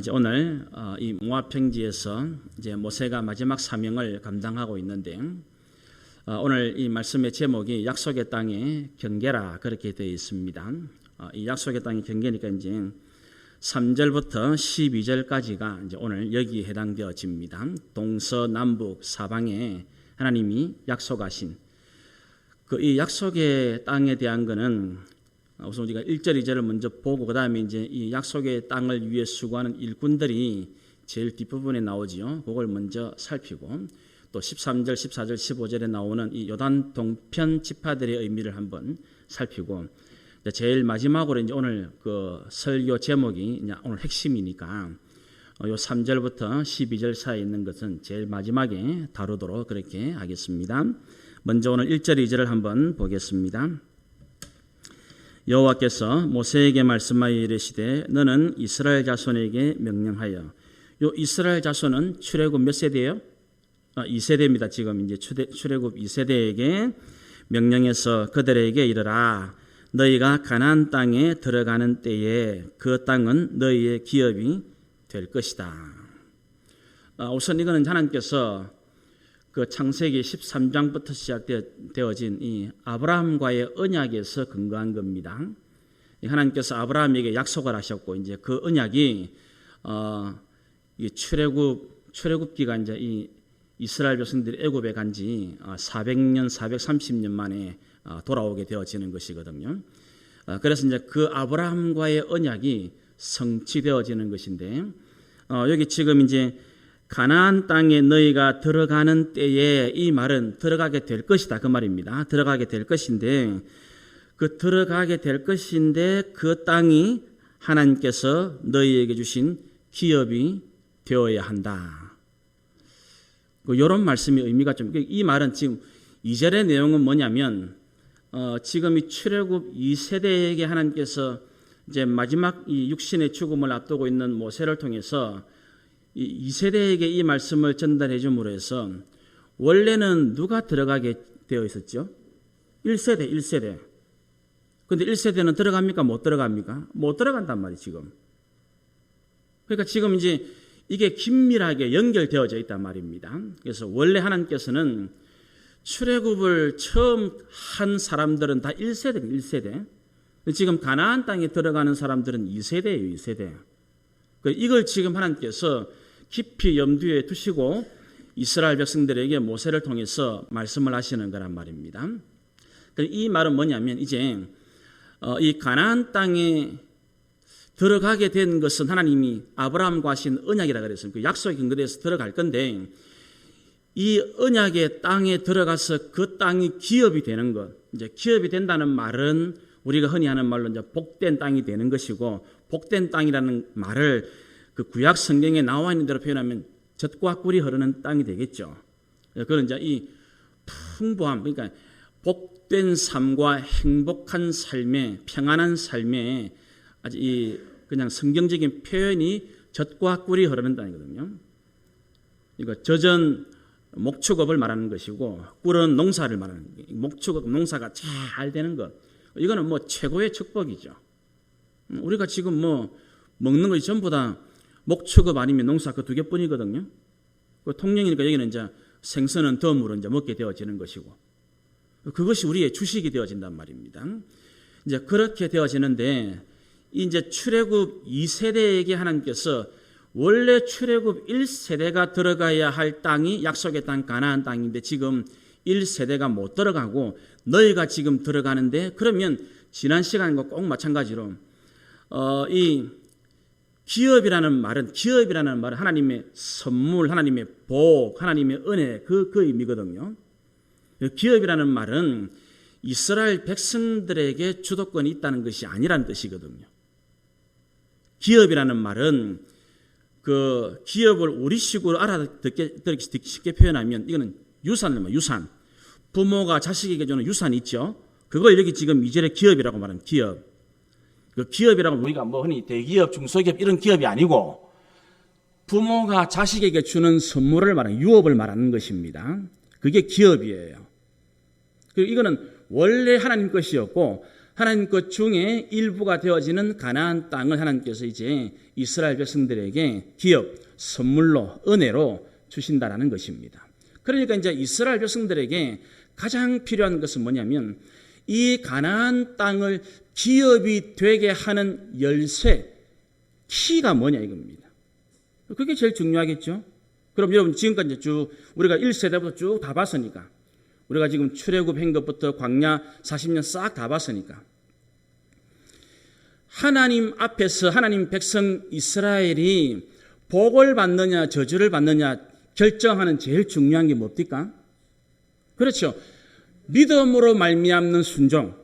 이제 오늘 이 모압 평지에서 이제 모세가 마지막 사명을 감당하고 있는데 오늘 이 말씀의 제목이 약속의 땅의 경계라 그렇게 되어 있습니다. 이 약속의 땅의 경계니까 이제 3절부터 12절까지가 이제 오늘 여기에 해당되어집니다. 동서남북 사방에 하나님이 약속하신 이 약속의 땅에 대한 거는 우선 우리가 1절, 2절을 먼저 보고 그 다음에 이제 이 약속의 땅을 위해 수고하는 일꾼들이 제일 뒷부분에 나오지요. 그걸 먼저 살피고 또 13절, 14절, 15절에 나오는 이 요단 동편 지파들의 의미를 한번 살피고 제일 마지막으로 이제 오늘 그 설교 제목이 이제 오늘 핵심이니까 요 3절부터 12절 사이에 있는 것은 제일 마지막에 다루도록 그렇게 하겠습니다. 먼저 오늘 1절, 2절을 한번 보겠습니다. 여호와께서 모세에게 말씀하여 이르시되 너는 이스라엘 자손에게 명령하여 요 이스라엘 자손은 출애굽 몇 세대예요? 2세대입니다. 지금 이제 출애굽 2세대에게 명령해서 그들에게 이르라 너희가 가나안 땅에 들어가는 때에 그 땅은 너희의 기업이 될 것이다. 우선 이거는 하나님께서 그 창세기 13장부터 시작되어진 이 아브라함과의 언약에서 근거한 겁니다. 하나님께서 아브라함에게 약속을 하셨고 이제 그 언약이 이 출애굽 기간 이제 이 이스라엘 백성들이 애굽에 간지 400년, 430년 만에 돌아오게 되어지는 것이거든요. 그래서 이제 그 아브라함과의 언약이 성취되어지는 것인데 여기 지금 이제 가나안 땅에 너희가 들어가는 때에 이 말은 들어가게 될 것이다 그 말입니다. 들어가게 될 것인데 그 들어가게 될 것인데 그 땅이 하나님께서 너희에게 주신 기업이 되어야 한다. 이런 말씀의 의미가 좀 이 말은 지금 2절의 내용은 뭐냐면 지금 이 출애굽 2세대에게 하나님께서 이제 마지막 이 육신의 죽음을 앞두고 있는 모세를 통해서 이 2세대에게 이 말씀을 전달해 줌으로 해서 원래는 누가 들어가게 되어 있었죠? 1세대. 근데 1세대는 들어갑니까? 못 들어갑니까? 못 들어간단 말이에요, 지금. 그러니까 지금 이제 이게 긴밀하게 연결되어져 있단 말입니다. 그래서 원래 하나님께서는 출애굽을 처음 한 사람들은 다 1세대. 지금 가나안 땅에 들어가는 사람들은 2세대예요, 2세대. 이걸 지금 하나님께서 깊이 염두에 두시고 이스라엘 백성들에게 모세를 통해서 말씀을 하시는 거란 말입니다. 이 말은 뭐냐면 이제 이 가나안 땅에 들어가게 된 것은 하나님이 아브라함과 하신 언약이라 그랬습니다. 그 약속의 근거에서 들어갈 건데 이 언약의 땅에 들어가서 그 땅이 기업이 되는 것, 이제 기업이 된다는 말은 우리가 흔히 하는 말로 이제 복된 땅이 되는 것이고 복된 땅이라는 말을 그 구약 성경에 나와 있는 대로 표현하면 젖과 꿀이 흐르는 땅이 되겠죠. 그런 이제 이 풍부함, 그러니까 복된 삶과 행복한 삶에 평안한 삶에 아주 이 그냥 성경적인 표현이 젖과 꿀이 흐르는 땅이거든요. 이거 젖은 목축업을 말하는 것이고 꿀은 농사를 말하는 거예요. 목축업 농사가 잘 되는 것. 이거는 뭐 최고의 축복이죠. 우리가 지금 뭐 먹는 것이 전부 다 목축업 아니면 농사 그 두 개뿐이거든요. 그 통영이니까 여기는 이제 생선은 덤으로 이제 먹게 되어지는 것이고 그것이 우리의 주식이 되어진단 말입니다. 이제 그렇게 되어지는데 이제 출애굽 2세대에게 하나님께서 원래 출애굽 1세대가 들어가야 할 땅이 약속의 땅 가나안 땅인데 지금 1세대가 못 들어가고 너희가 지금 들어가는데 그러면 지난 시간과 꼭 마찬가지로 이 기업이라는 말은 하나님의 선물, 하나님의 복, 하나님의 은혜 그 의미거든요. 기업이라는 말은 이스라엘 백성들에게 주도권이 있다는 것이 아니라는 뜻이거든요. 기업이라는 말은 그 기업을 우리식으로 알아듣기 쉽게 표현하면 이거는 유산. 부모가 자식에게 주는 유산이 있죠. 그걸 여기 지금 2절의 기업이라고 말하는 기업. 그 기업이라고 우리가 뭐 흔히 대기업, 중소기업 이런 기업이 아니고 부모가 자식에게 주는 선물을 말하는 유업을 말하는 것입니다. 그게 기업이에요. 그리고 이거는 원래 하나님 것이었고 하나님 것 중에 일부가 되어지는 가나안 땅을 하나님께서 이제 이스라엘 백성들에게 기업, 선물로, 은혜로 주신다라는 것입니다. 그러니까 이제 이스라엘 백성들에게 가장 필요한 것은 뭐냐면 이 가나안 땅을 기업이 되게 하는 열쇠, 키가 뭐냐 이겁니다. 그게 제일 중요하겠죠. 그럼 여러분 지금까지 쭉 우리가 1세대부터 쭉 다 봤으니까, 우리가 지금 출애굽한 것부터 광야 40년 싹 다 봤으니까, 하나님 앞에서 하나님 백성 이스라엘이 복을 받느냐 저주를 받느냐 결정하는 제일 중요한 게 뭡니까? 그렇죠. 믿음으로 말미암는 순종.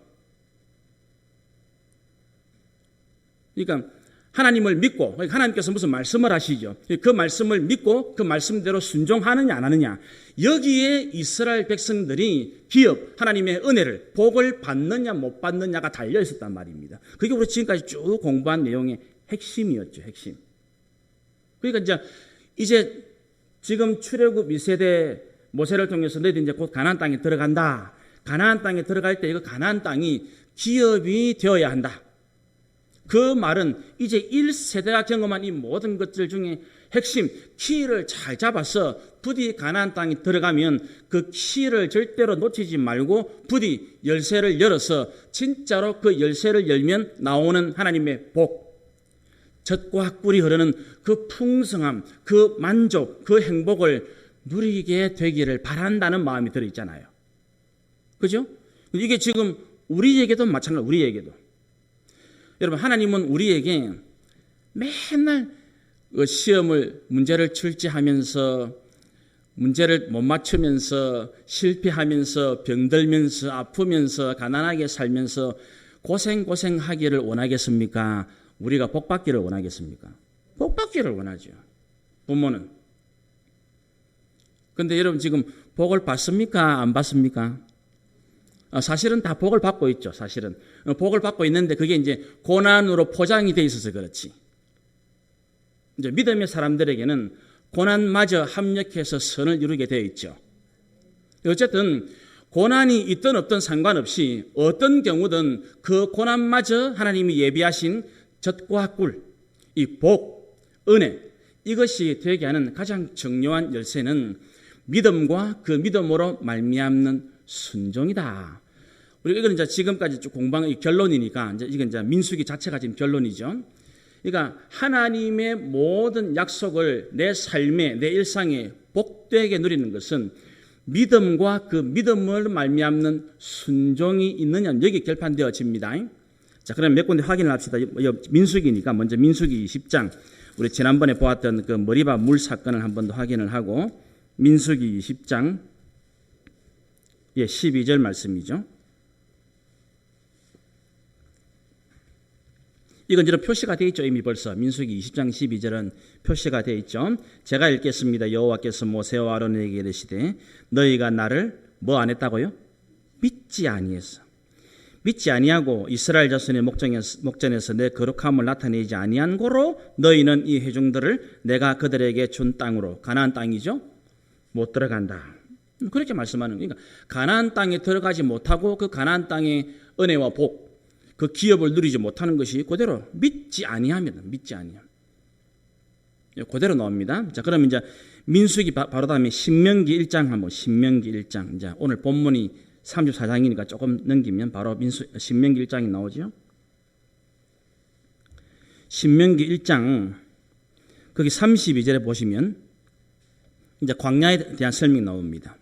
그러니까 하나님을 믿고, 하나님께서 무슨 말씀을 하시죠. 그 말씀을 믿고 그 말씀대로 순종하느냐 안 하느냐, 여기에 이스라엘 백성들이 기업, 하나님의 은혜를, 복을 받느냐 못 받느냐가 달려 있었단 말입니다. 그게 우리 지금까지 쭉 공부한 내용의 핵심이었죠. 핵심. 그러니까 이제 지금 출애굽 2세대 모세를 통해서 너희들이 이제 곧 가나안 땅에 들어간다. 가나안 땅에 들어갈 때 이거 가나안 땅이 기업이 되어야 한다. 그 말은 이제 1세대가 경험한 이 모든 것들 중에 핵심, 키를 잘 잡아서 부디 가나안 땅에 들어가면 그 키를 절대로 놓치지 말고 부디 열쇠를 열어서 진짜로 그 열쇠를 열면 나오는 하나님의 복, 젖과 꿀이 흐르는 그 풍성함, 그 만족, 그 행복을 누리게 되기를 바란다는 마음이 들어있잖아요. 그죠? 이게 지금 우리에게도 마찬가지로, 우리에게도. 여러분, 하나님은 우리에게 맨날 시험을, 문제를 출제하면서 문제를 못 맞추면서 실패하면서 병들면서 아프면서 가난하게 살면서 고생하기를 원하겠습니까? 우리가 복 받기를 원하겠습니까? 복 받기를 원하죠. 부모는. 근데 여러분 지금 복을 받습니까? 안 받습니까? 사실은 다 복을 받고 있죠. 사실은 복을 받고 있는데 그게 이제 고난으로 포장이 돼 있어서 그렇지. 이제 믿음의 사람들에게는 고난마저 합력해서 선을 이루게 되어 있죠. 어쨌든 고난이 있든 없든 상관없이 어떤 경우든 그 고난마저 하나님이 예비하신 젖과 꿀, 이 복, 은혜, 이것이 되게 하는 가장 중요한 열쇠는 믿음과 그 믿음으로 말미암는 순종이다. 우리가 이건 이제 지금까지 쭉 공부한 결론이니까 이건 이제 민수기 자체가 지금 결론이죠. 그러니까 하나님의 모든 약속을 내 삶에, 내 일상에 복되게 누리는 것은 믿음과 그 믿음을 말미암는 순종이 있느냐, 여기 결판되어집니다. 자, 그럼 몇 군데 확인을 합시다. 민수기니까 먼저 민수기 20장, 우리 지난번에 보았던 그 머리바 물 사건을 한 번 더 확인을 하고, 민수기 20장 12절 말씀이죠. 이건 이제 표시가 되어 있죠. 이미 벌써 민수기 20장 12절은 표시가 되어 있죠. 제가 읽겠습니다. 여호와께서 모세와 아론에게 이르시되 너희가 나를 뭐 안 했다고요? 믿지 아니했어. 믿지 아니하고 이스라엘 자손의 목전에서 내 거룩함을 나타내지 아니한 고로 너희는 이 회중들을 내가 그들에게 준 땅으로, 가나안 땅이죠, 못 들어간다. 그렇게 말씀하는 거니까 가나안 땅에 들어가지 못하고 그 가나안 땅의 은혜와 복, 그 기업을 누리지 못하는 것이 그대로 믿지 아니합니다. 믿지 아니함. 그대로 나옵니다. 자, 그럼 이제 민수기 바로 다음에 신명기 1장 한번, 신명기 1장. 이제 오늘 본문이 34장이니까 조금 넘기면 바로 신명기 1장이 나오죠. 신명기 1장 거기 32절에 보시면 이제 광야에 대한 설명이 나옵니다.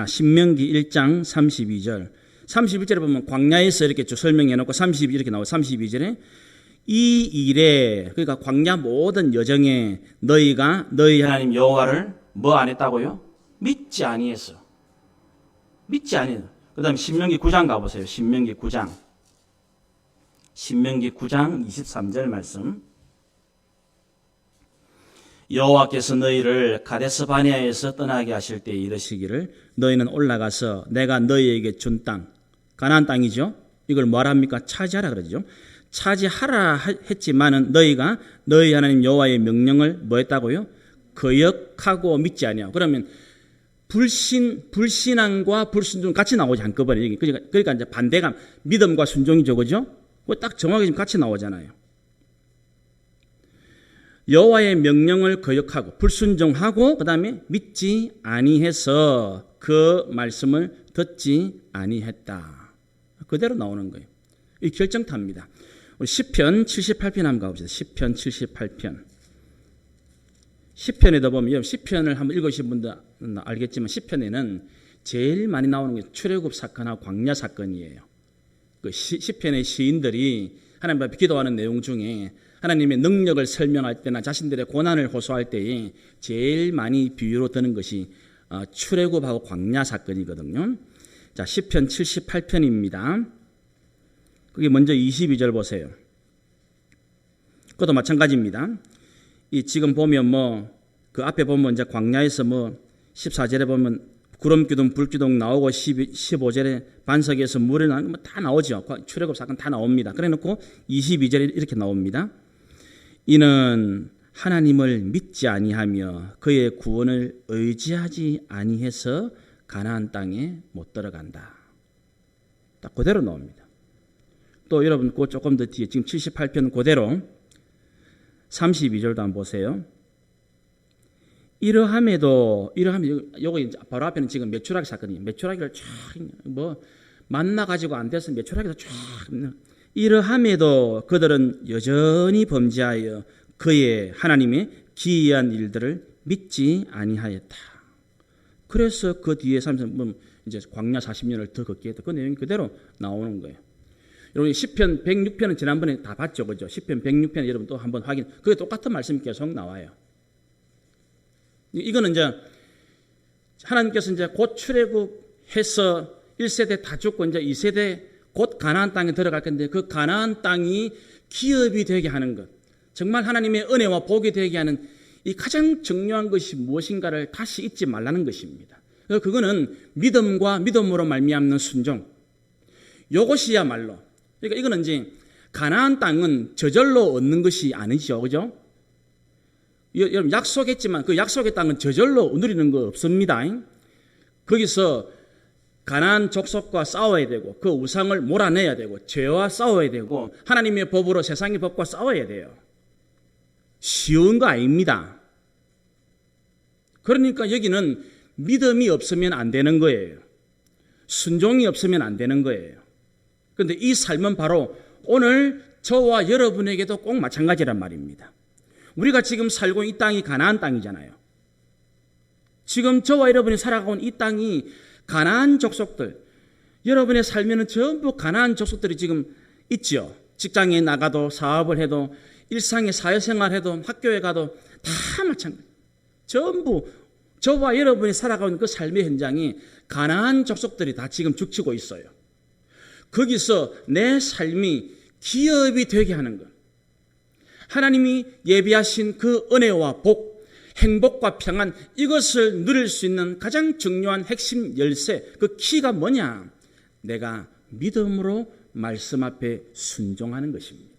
신명기 1장 32절. 31절에 보면 광야에서 이렇게 쭉 설명해 놓고 32 이렇게 나와요. 32절에 이 일에, 그러니까 광야 모든 여정에 너희가 너희 하나님 여호와를 뭐 안 했다고요? 믿지 아니했어. 믿지 아니했어. 그다음에 신명기 9장 가보세요. 신명기 9장 23절 말씀. 여호와께서 너희를 가데스 바네아에서 떠나게 하실 때 이르시기를 너희는 올라가서 내가 너희에게 준 땅, 가나안 땅이죠. 이걸 뭐랍니까? 차지하라 그러죠. 차지하라 했지만은 너희가 너희 하나님 여호와의 명령을 뭐 했다고요? 거역하고 믿지 아니하고. 그러면 불신앙과 불순종 같이 나오지 한꺼번에. 그러니까 이제 반대감, 믿음과 순종이죠, 그죠? 그거 딱 정확하게 지금 같이 나오잖아요. 여호와의 명령을 거역하고 불순종하고 그다음에 믿지 아니해서 그 말씀을 듣지 아니했다. 그대로 나오는 거예요. 이 결정타입니다. 우리 시편 78편 한번 가봅시다. 시편 78편. 시편에도 보면 시편을 한번 읽으신 분들 알겠지만 시편에는 제일 많이 나오는 게 출애굽 사건하고 광야 사건이에요. 그 시편의 시인들이 하나님 앞에 기도하는 내용 중에 하나님의 능력을 설명할 때나 자신들의 고난을 호소할 때에 제일 많이 비유로 드는 것이 출애굽하고 광야 사건이거든요. 자, 시편 78편입니다. 그게 먼저 22절 보세요. 그것도 마찬가지입니다. 이 지금 보면 그 앞에 보면 이제 광야에서 14절에 보면 구름 기둥 불 기둥 나오고 15절에 반석에서 물이 나는 다 나오죠. 출애굽 사건 다 나옵니다. 그래놓고 22절에 이렇게 나옵니다. 이는 하나님을 믿지 아니하며 그의 구원을 의지하지 아니해서 가나안 땅에 못 들어간다. 딱 그대로 나옵니다. 또 여러분 그 조금 더 뒤에 지금 78편 그대로 32절도 한번 보세요. 이러함에도 요거 바로 앞에는 지금 메추라기 사건이에요. 메추라기를 쫙 만나 가지고 안 돼서 메추라기도 쫙 이러함에도 그들은 여전히 범죄하여 그의 하나님의 기이한 일들을 믿지 아니하였다. 그래서 그 뒤에 30년 이제 광야 40년을 더 걷게 했다. 그 내용이 그대로 나오는 거예요. 여러분 시편 106편은 지난번에 다 봤죠, 그죠? 시편 106편 여러분 또 한번 확인. 그게 똑같은 말씀이 계속 나와요. 이거는 이제 하나님께서 이제 곧 출애굽해서 1세대 다 죽고 이제 2세대 곧 가나안 땅에 들어갈 건데 그 가나안 땅이 기업이 되게 하는 것, 정말 하나님의 은혜와 복이 되게 하는 이 가장 중요한 것이 무엇인가를 다시 잊지 말라는 것입니다. 그거는 믿음과 믿음으로 말미암는 순종. 이것이야말로 그러니까 이거는 이제 가나안 땅은 저절로 얻는 것이 아니죠, 그죠? 여러분 약속했지만 그 약속의 땅은 저절로 누리는 거 없습니다. 거기서 가나안 족속과 싸워야 되고 그 우상을 몰아내야 되고 죄와 싸워야 되고 하나님의 법으로 세상의 법과 싸워야 돼요. 쉬운 거 아닙니다. 그러니까 여기는 믿음이 없으면 안 되는 거예요. 순종이 없으면 안 되는 거예요. 그런데 이 삶은 바로 오늘 저와 여러분에게도 꼭 마찬가지란 말입니다. 우리가 지금 살고 있는 이 땅이 가나안 땅이잖아요. 지금 저와 여러분이 살아가고 있는 이 땅이 가나안 족속들, 여러분의 삶에는 전부 가나안 족속들이 지금 있죠. 직장에 나가도 사업을 해도 일상의 사회생활해도 학교에 가도 다 마찬가지. 전부 저와 여러분이 살아가고 있는 그 삶의 현장이 가나안 족속들이 다 지금 죽치고 있어요. 거기서 내 삶이 기업이 되게 하는 것, 하나님이 예비하신 그 은혜와 복, 행복과 평안, 이것을 누릴 수 있는 가장 중요한 핵심 열쇠, 그 키가 뭐냐? 내가 믿음으로 말씀 앞에 순종하는 것입니다.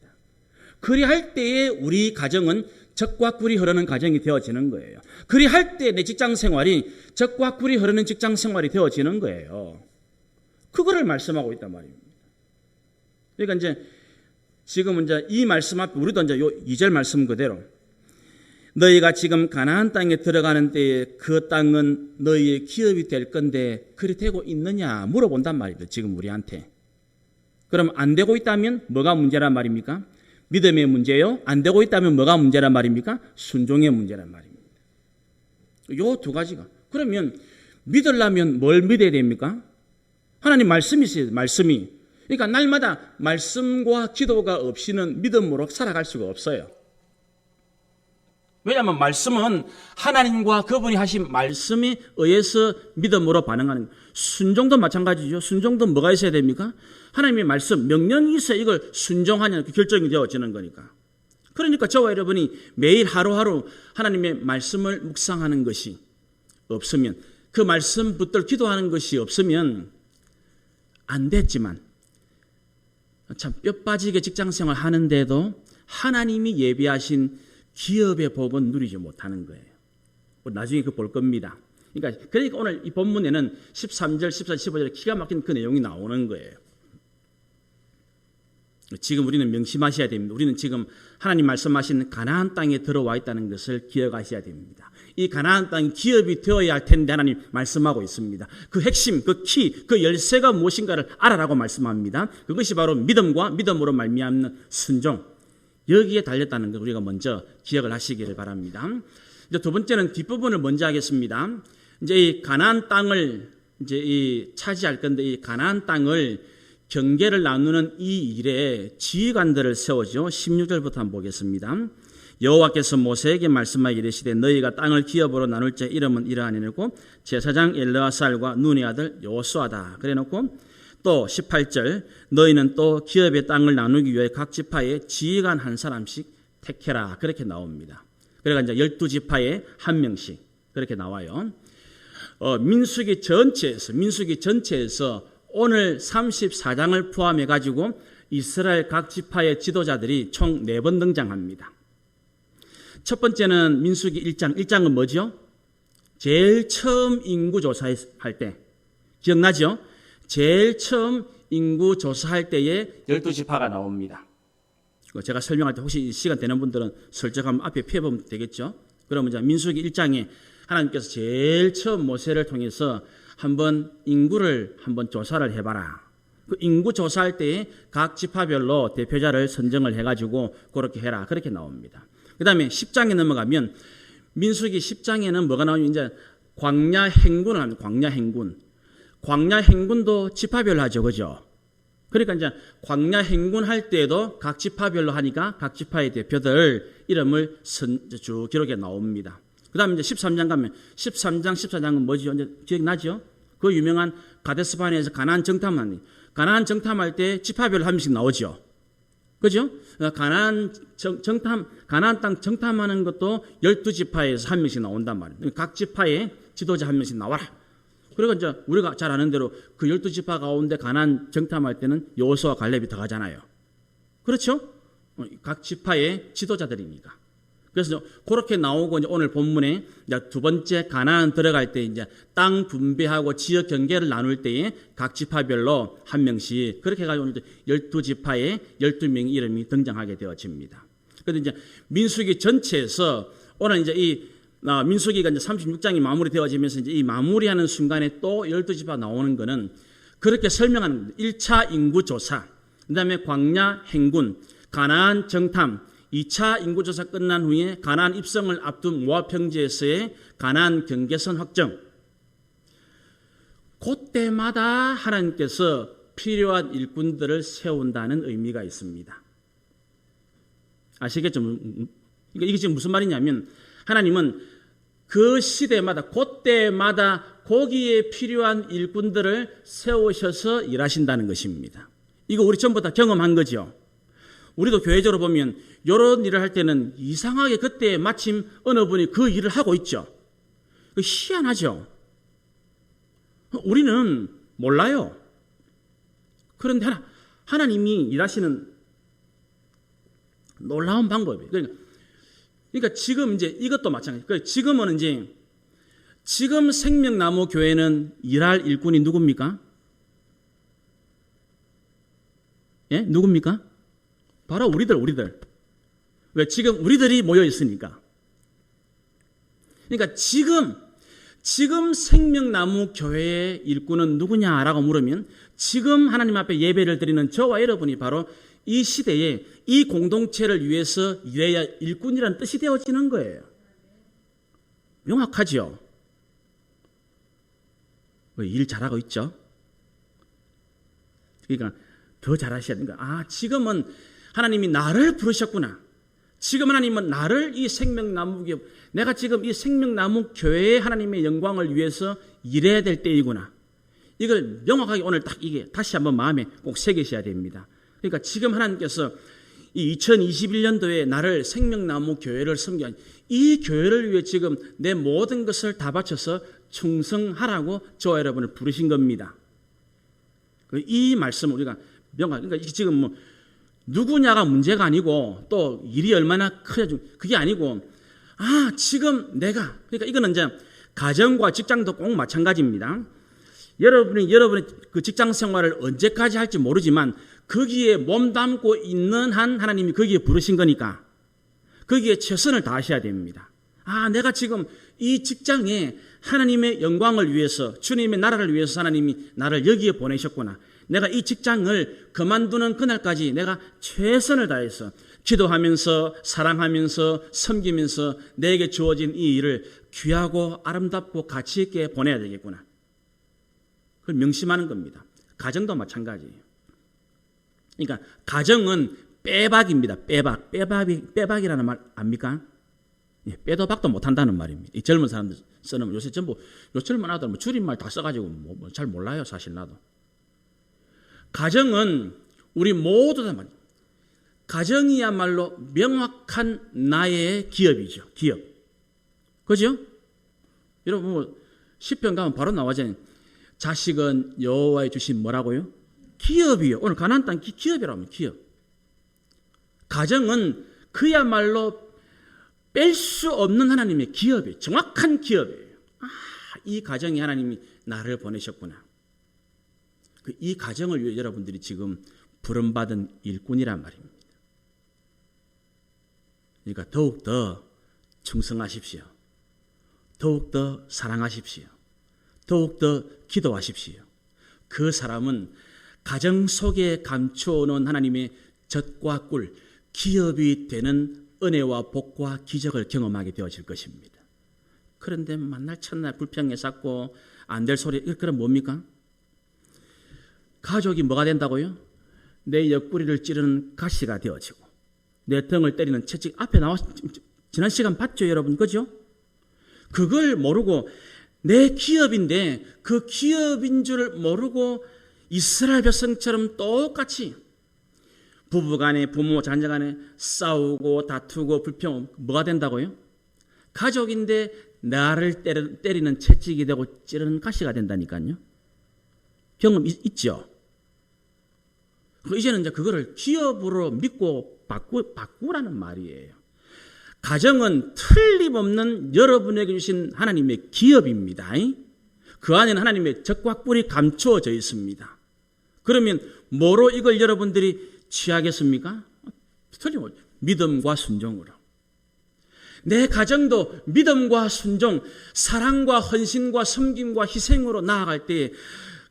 그리할 때에 우리 가정은 젖과 꿀이 흐르는 가정이 되어지는 거예요. 그리할 때 내 직장 생활이 젖과 꿀이 흐르는 직장 생활이 되어지는 거예요. 그거를 말씀하고 있단 말입니다. 그러니까 이제 지금 이제 이 말씀 앞에 우리도 이제 요 2절 말씀 그대로 너희가 지금 가나안 땅에 들어가는 때에 그 땅은 너희의 기업이 될 건데 그리 되고 있느냐 물어본단 말입니다. 지금 우리한테. 그럼 안 되고 있다면 뭐가 문제란 말입니까? 믿음의 문제요? 안 되고 있다면 뭐가 문제란 말입니까? 순종의 문제란 말입니다. 요 두 가지가. 그러면 믿으려면 뭘 믿어야 됩니까? 하나님 말씀이 있어요. 말씀이. 그러니까 날마다 말씀과 기도가 없이는 믿음으로 살아갈 수가 없어요. 왜냐하면 말씀은 하나님과 그분이 하신 말씀에 의해서 믿음으로 반응하는 거예요. 순종도 마찬가지죠. 순종도 뭐가 있어야 됩니까? 하나님의 말씀, 명령이 있어야 이걸 순종하냐는 결정이 되어지는 거니까. 그러니까 저와 여러분이 매일 하루하루 하나님의 말씀을 묵상하는 것이 없으면, 그 말씀 붙들 기도하는 것이 없으면 안 됐지만 참 뼈 빠지게 직장생활 하는데도 하나님이 예비하신 기업의 복은 누리지 못하는 거예요. 나중에 그 볼 겁니다. 그러니까 오늘 이 본문에는 13절, 14절, 15절에 기가 막힌 그 내용이 나오는 거예요. 지금 우리는 명심하셔야 됩니다. 우리는 지금 하나님 말씀하신 가나안 땅에 들어와 있다는 것을 기억하셔야 됩니다. 이 가나안 땅이 기업이 되어야 할 텐데 하나님 말씀하고 있습니다. 그 핵심, 그 키, 그 열쇠가 무엇인가를 알아라고 말씀합니다. 그것이 바로 믿음과 믿음으로 말미암는 순종, 여기에 달렸다는 걸 우리가 먼저 기억을 하시기를 바랍니다. 이제 두 번째는 뒷부분을 먼저 하겠습니다. 이제 이 가나안 땅을 이제 이 차지할 건데, 이 가나안 땅을 경계를 나누는 이 일에 지휘관들을 세우죠. 16절부터 한번 보겠습니다. 여호와께서 모세에게 말씀하여 이르시되 너희가 땅을 기업으로 나눌 때 이름은 이러하니고 제사장 엘르아살과 눈의 아들 여호수아다. 그래놓고 또 18절 너희는 또 기업의 땅을 나누기 위해 각 지파에 지휘관 한 사람씩 택해라. 그렇게 나옵니다. 그러니까 이제 12지파에 한 명씩 그렇게 나와요. 민수기 전체에서 오늘 34장을 포함해 가지고 이스라엘 각 지파의 지도자들이 총 4번 등장합니다. 첫 번째는 민수기 1장. 1장은 뭐죠? 제일 처음 인구 조사할 때. 기억나죠? 제일 처음 인구 조사할 때에 12지파가 나옵니다. 제가 설명할 때 혹시 시간 되는 분들은 슬쩍 한번 앞에 펴보면 되겠죠? 그러면 이제 민수기 1장에 하나님께서 제일 처음 모세를 통해서 한번 인구를 한번 조사를 해봐라. 그 인구 조사할 때에 각 지파별로 대표자를 선정을 해가지고 그렇게 해라. 그렇게 나옵니다. 그 다음에 10장에 넘어가면 민수기 10장에는 뭐가 나오냐면 이제 광야 행군을 합니다. 광야 행군도 지파별로 하죠. 그죠? 그러니까 이제 광야 행군할 때에도 각 지파별로 하니까 각 지파의 대표들 이름을 쭉 기록에 나옵니다. 그 다음에 이제 13장 가면 13장, 14장은 뭐죠? 이제 기억나죠? 그 유명한 가데스바네에서 가나안 정탐할 때 지파별로 한 명씩 나오죠. 그죠? 가나안 땅 정탐하는 것도 12지파에서 한 명씩 나온단 말이에요. 각 지파의 지도자 한 명씩 나와라. 그리고 이제 우리가 잘 아는 대로 그 12지파 가운데 가나안 정탐할 때는 여호수아 갈렙이 들어가잖아요. 그렇죠? 각 지파의 지도자들이니까. 그래서 그렇게 나오고 이제 오늘 본문에 이제 두 번째 가나안 들어갈 때 이제 땅 분배하고 지역 경계를 나눌 때에 각 지파별로 한 명씩 그렇게 해가지고 12지파에 12명의 이름이 등장하게 되어집니다. 그런데 이제 민수기 전체에서 오늘 이제 이 민수기가 이제 36장이 마무리되어지면서 이제 이 마무리하는 순간에 또 12지파 나오는 거는 그렇게 설명하는 1차 인구조사, 그 다음에 광야 행군, 가나안 정탐, 2차 인구조사 끝난 후에 가나안 입성을 앞둔 모압 평지에서의 가나안 경계선 확정. 그때마다 하나님께서 필요한 일꾼들을 세운다는 의미가 있습니다. 아시겠죠? 이게 지금 무슨 말이냐면 하나님은 그 시대마다 그때마다 거기에 필요한 일꾼들을 세우셔서 일하신다는 것입니다. 이거 우리 전부 다 경험한 거죠. 우리도 교회적으로 보면 이런 일을 할 때는 이상하게 그때 마침 어느 분이 그 일을 하고 있죠. 희한하죠. 우리는 몰라요. 그런데 하나님이 일하시는 놀라운 방법이에요. 그러니까 지금 이제 이것도 마찬가지예요. 그러니까 지금은 이제 지금 생명나무 교회는 일할 일꾼이 누굽니까? 예? 누굽니까? 바로 우리들. 왜? 지금 우리들이 모여 있으니까. 그러니까 지금 생명나무 교회의 일꾼은 누구냐라고 물으면 지금 하나님 앞에 예배를 드리는 저와 여러분이 바로 이 시대에 이 공동체를 위해서 일해야 일꾼이라는 뜻이 되어지는 거예요. 명확하죠? 일 잘하고 있죠? 그러니까 더 잘하셔야 되는 거야. 지금은 하나님이 나를 부르셨구나. 지금 하나님은 나를 이 생명나무 교회, 내가 지금 이 생명나무 교회의 하나님의 영광을 위해서 일해야 될 때이구나. 이걸 명확하게 오늘 딱 이게 다시 한번 마음에 꼭 새기셔야 됩니다. 그러니까 지금 하나님께서 이 2021년도에 나를 생명나무 교회를 섬겨 이 교회를 위해 지금 내 모든 것을 다 바쳐서 충성하라고 저와 여러분을 부르신 겁니다. 이 말씀을 우리가 명확하게, 그러니까 지금 뭐 누구냐가 문제가 아니고 또 일이 얼마나 크냐 그게 아니고 지금 내가, 그러니까 이거는 이제 가정과 직장도 꼭 마찬가지입니다. 여러분이 그 직장 생활을 언제까지 할지 모르지만 거기에 몸담고 있는 한 하나님이 거기에 부르신 거니까 거기에 최선을 다하셔야 됩니다. 내가 지금 이 직장에 하나님의 영광을 위해서, 주님의 나라를 위해서 하나님이 나를 여기에 보내셨구나. 내가 이 직장을 그만두는 그날까지 내가 최선을 다해서 기도하면서 사랑하면서 섬기면서 내게 주어진 이 일을 귀하고 아름답고 가치 있게 보내야 되겠구나. 그걸 명심하는 겁니다. 가정도 마찬가지예요. 그러니까 가정은 빼박입니다. 빼박이라는 말 압니까? 빼도 박도 못한다는 말입니다. 이 젊은 사람들 쓰는 요새 전부 요 젊은 아들 줄임말 다 써가지고 잘 몰라요. 사실 나도. 가정은 우리 모두 다 가정이야말로 명확한 나의 기업이죠. 기업. 그죠? 여러분 시편 가면 바로 나와잖아요. 자식은 여호와의 주신 뭐라고요? 기업이요. 오늘 가나안 땅 기업이라면 기업. 가정은 그야말로 뺄 수 없는 하나님의 기업이에요. 정확한 기업이에요. 이 가정에 하나님이 나를 보내셨구나. 이 가정을 위해 여러분들이 지금 부름받은 일꾼이란 말입니다. 그러니까 더욱더 충성하십시오. 더욱더 사랑하십시오. 더욱더 기도하십시오. 그 사람은 가정 속에 감추어놓은 하나님의 젖과 꿀, 기업이 되는 은혜와 복과 기적을 경험하게 되어질 것입니다. 그런데 만날 첫날 불평에 쌓고 안 될 소리, 그럼 뭡니까? 가족이 뭐가 된다고요? 내 옆구리를 찌르는 가시가 되어지고 내 등을 때리는 채찍. 앞에 나와서 지난 시간 봤죠 여러분, 그죠? 그걸 모르고 내 기업인데 그 기업인 줄 모르고 이스라엘 백성처럼 똑같이 부부간에 부모 자녀간에 싸우고 다투고 불평. 뭐가 된다고요? 가족인데 나를 때리는 채찍이 되고 찌르는 가시가 된다니까요. 경험 있죠? 이제는 이제 그거를 기업으로 믿고 바꾸라는 말이에요. 가정은 틀림없는 여러분에게 주신 하나님의 기업입니다. 그 안에는 하나님의 젖과 꿀이 감추어져 있습니다. 그러면 뭐로 이걸 여러분들이 취하겠습니까? 틀림없죠. 믿음과 순종으로. 내 가정도 믿음과 순종, 사랑과 헌신과 섬김과 희생으로 나아갈 때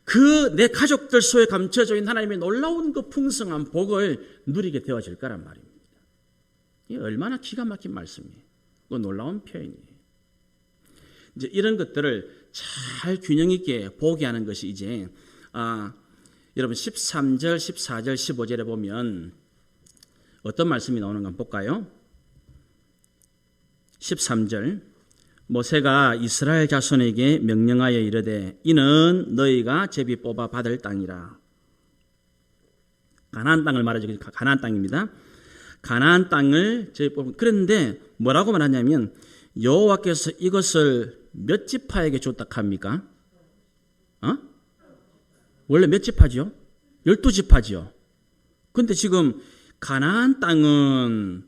그 내 가족들 속에 감춰져 있는 하나님의 놀라운 그 풍성한 복을 누리게 되어질 거란 말입니다. 이게 얼마나 기가 막힌 말씀이에요. 그 놀라운 표현이에요. 이제 이런 것들을 잘 균형 있게 보게 하는 것이 이제 여러분 13절, 14절, 15절에 보면 어떤 말씀이 나오는가 한번 볼까요? 13절 모세가 이스라엘 자손에게 명령하여 이르되 이는 너희가 제비 뽑아 받을 땅이라. 가나안 땅을 말하죠. 가나안 땅입니다. 가나안 땅을 제비 뽑은. 그런데 뭐라고 말하냐면 여호와께서 이것을 몇 지파에게 줬다 합니까? 원래 몇 지파죠? 12지파죠. 그런데 지금 가나안 땅은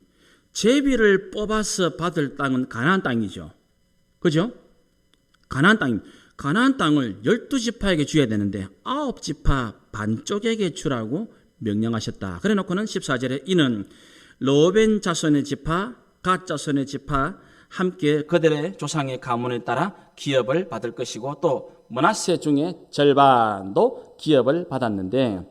제비를 뽑아서 받을 땅은 가나안 땅이죠. 그죠? 가나안 땅입니다. 가나안 땅을 12지파에게 줘야 되는데 9지파 반쪽에게 주라고 명령하셨다. 그래 놓고는 14절에 이는 르우벤 자손의 지파, 갓 자손의 지파 함께 그들의 조상의 가문에 따라 기업을 받을 것이고 또 므낫세 중에 절반도 기업을 받았는데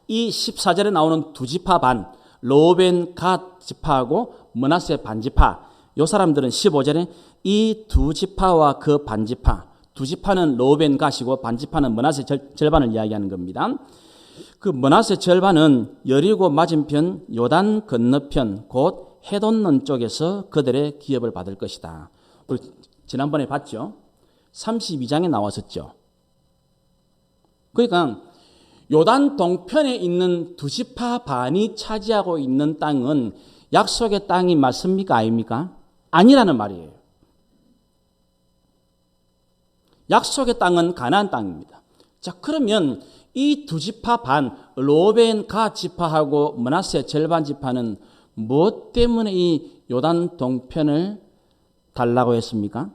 이 14절에 나오는 두 지파 반, 르우벤 갓 지파하고 므낫세 반 지파, 이 사람들은 15절에 이 두 지파와 그 반 지파, 두 지파는 르우벤 갓이고 반 지파는 므낫세 절반을 이야기하는 겁니다. 그 므낫세 절반은 여리고 맞은편 요단 건너편 곧 해돋는 쪽에서 그들의 기업을 받을 것이다. 우리 지난번에 봤죠? 32장에 나왔었죠. 그러니까 요단 동편에 있는 두 지파 반이 차지하고 있는 땅은 약속의 땅이 맞습니까? 아닙니까? 아니라는 말이에요. 약속의 땅은 가나안 땅입니다. 자, 그러면 이 두 지파 반, 르우벤 갓 지파하고 므낫세 절반 지파는 무엇 때문에 이 요단 동편을 달라고 했습니까?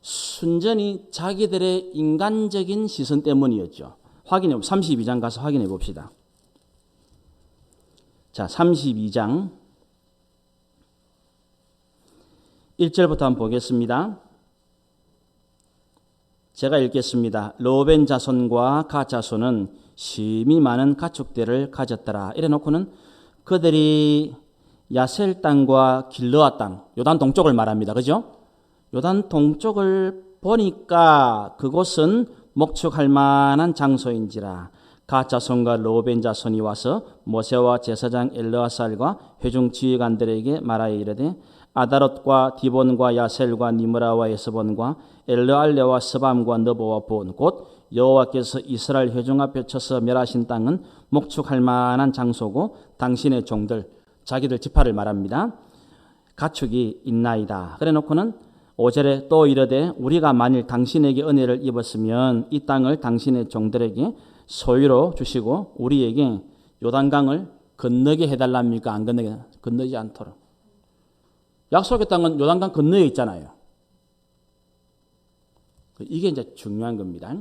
순전히 자기들의 인간적인 시선 때문이었죠. 32장 가서 확인해 봅시다. 자, 32장 1절부터 한번 보겠습니다. 제가 읽겠습니다. 르우벤 자손과 갓 자손은 심히 많은 가축들을 가졌더라. 이래 놓고는 그들이 야셀 땅과 길르아 땅, 요단 동쪽을 말합니다. 그죠? 요단 동쪽을 보니까 그곳은 목축할 만한 장소인지라. 갓 자손과 르우벤 자손이 와서 모세와 제사장 엘르아살과 회중 지휘관들에게 말하여 이르되 아다롯과 디본과 야셀과 니므라와 에스본과 엘르알레와 스밤과 너보와 본 곧 여호와께서 이스라엘 회중 앞에 쳐서 멸하신 땅은 목축할 만한 장소고 당신의 종들 자기들 지파를 말합니다. 가축이 있나이다. 그래 놓고는 5절에 또 이르되 우리가 만일 당신에게 은혜를 입었으면 이 땅을 당신의 종들에게 소유로 주시고 우리에게 요단강을 건너게 해달랍니까? 안 건너게? 건너지 않도록. 약속의 땅은 요단강 건너에 있잖아요. 이게 이제 중요한 겁니다.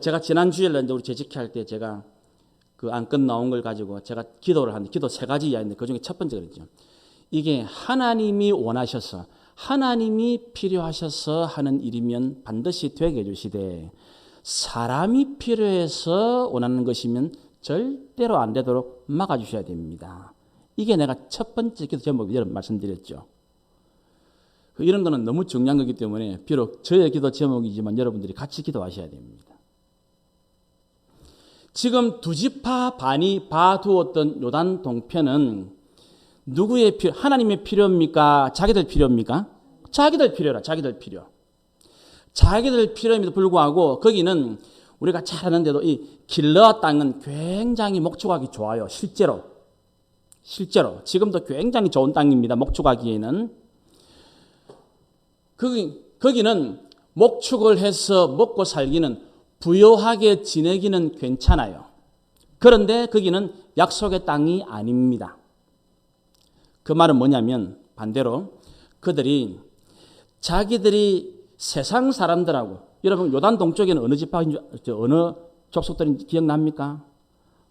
제가 지난주에 우리 재직회 할 때 제가 그 안건 나온 걸 가지고 제가 기도를 하는데 기도 3가지 이야기인데 그 중에 첫 번째가 있죠. 이게 하나님이 원하셔서 하나님이 필요하셔서 하는 일이면 반드시 되게 해주시되 사람이 필요해서 원하는 것이면 절대로 안 되도록 막아주셔야 됩니다. 이게 내가 첫 번째 기도 제목이 여러분 말씀드렸죠. 이런 거는 너무 중요한 거기 때문에 비록 저의 기도 제목이지만 여러분들이 같이 기도하셔야 됩니다. 지금 두 지파 반이 봐두었던 요단 동편은 누구의 필요? 하나님의 필요입니까? 자기들 필요입니까? 자기들 필요라. 자기들 필요. 자기들 필요임에도 불구하고 거기는 우리가 잘 아는데도 이 길르아 땅은 굉장히 목축하기 좋아요. 실제로 지금도 굉장히 좋은 땅입니다. 목축하기에는 거기는 목축을 해서 먹고 살기는 부유하게 지내기는 괜찮아요. 그런데 거기는 약속의 땅이 아닙니다. 그 말은 뭐냐면 반대로 그들이 자기들이 세상 사람들하고 여러분 요단 동쪽에는 어느 지파인지 어느 족속들인지 기억납니까?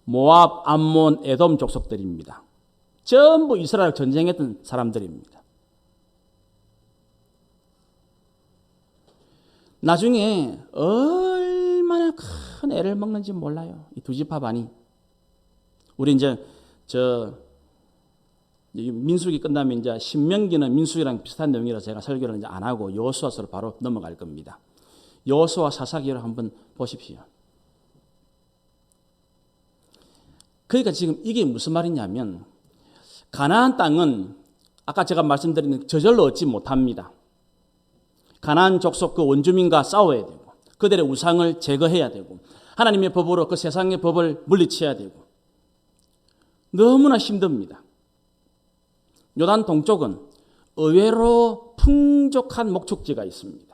모압, 암몬, 에돔 족속들입니다. 전부 이스라엘 전쟁했던 사람들입니다. 나중에 얼마나 큰 애를 먹는지 몰라요. 이 두 지파 반이. 우리 이제 민수기 끝나면 이제 신명기는 민수기랑 비슷한 내용이라서 제가 설교를 이제 안 하고 여호수아서로 바로 넘어갈 겁니다. 여호수아 사사기를 한번 보십시오. 그러니까 지금 이게 무슨 말이냐면 가나안 땅은 아까 제가 말씀드린 저절로 얻지 못합니다. 가나안 족속 그 원주민과 싸워야 되고 그들의 우상을 제거해야 되고 하나님의 법으로 그 세상의 법을 물리쳐야 되고 너무나 힘듭니다. 요단 동쪽은 의외로 풍족한 목축지가 있습니다.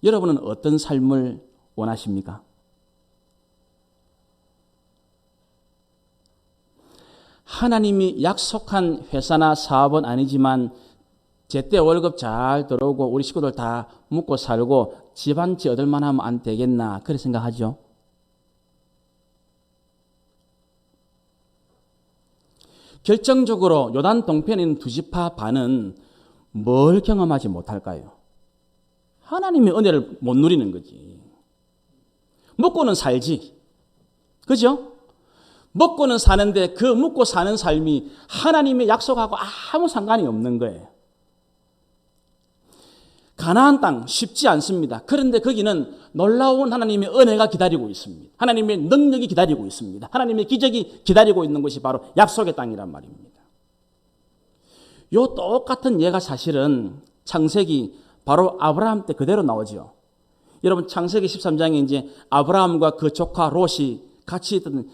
여러분은 어떤 삶을 원하십니까? 하나님이 약속한 회사나 사업은 아니지만 제때 월급 잘 들어오고 우리 식구들 다 먹고 살고 집 한 채 얻을만 하면 안 되겠나 그렇게 생각하죠. 결정적으로 요단 동편에 있는 두 지파 반은 뭘 경험하지 못할까요? 하나님의 은혜를 못 누리는 거지. 먹고는 살지. 그죠? 먹고는 사는데 그 먹고 사는 삶이 하나님의 약속하고 아무 상관이 없는 거예요. 가나안 땅 쉽지 않습니다. 그런데 거기는 놀라운 하나님의 은혜가 기다리고 있습니다. 하나님의 능력이 기다리고 있습니다. 하나님의 기적이 기다리고 있는 것이 바로 약속의 땅이란 말입니다. 요 똑같은 예가 사실은 창세기 바로 아브라함 때 그대로 나오죠. 여러분 창세기 13장에 이제 아브라함과 그 조카 롯이 같이 있던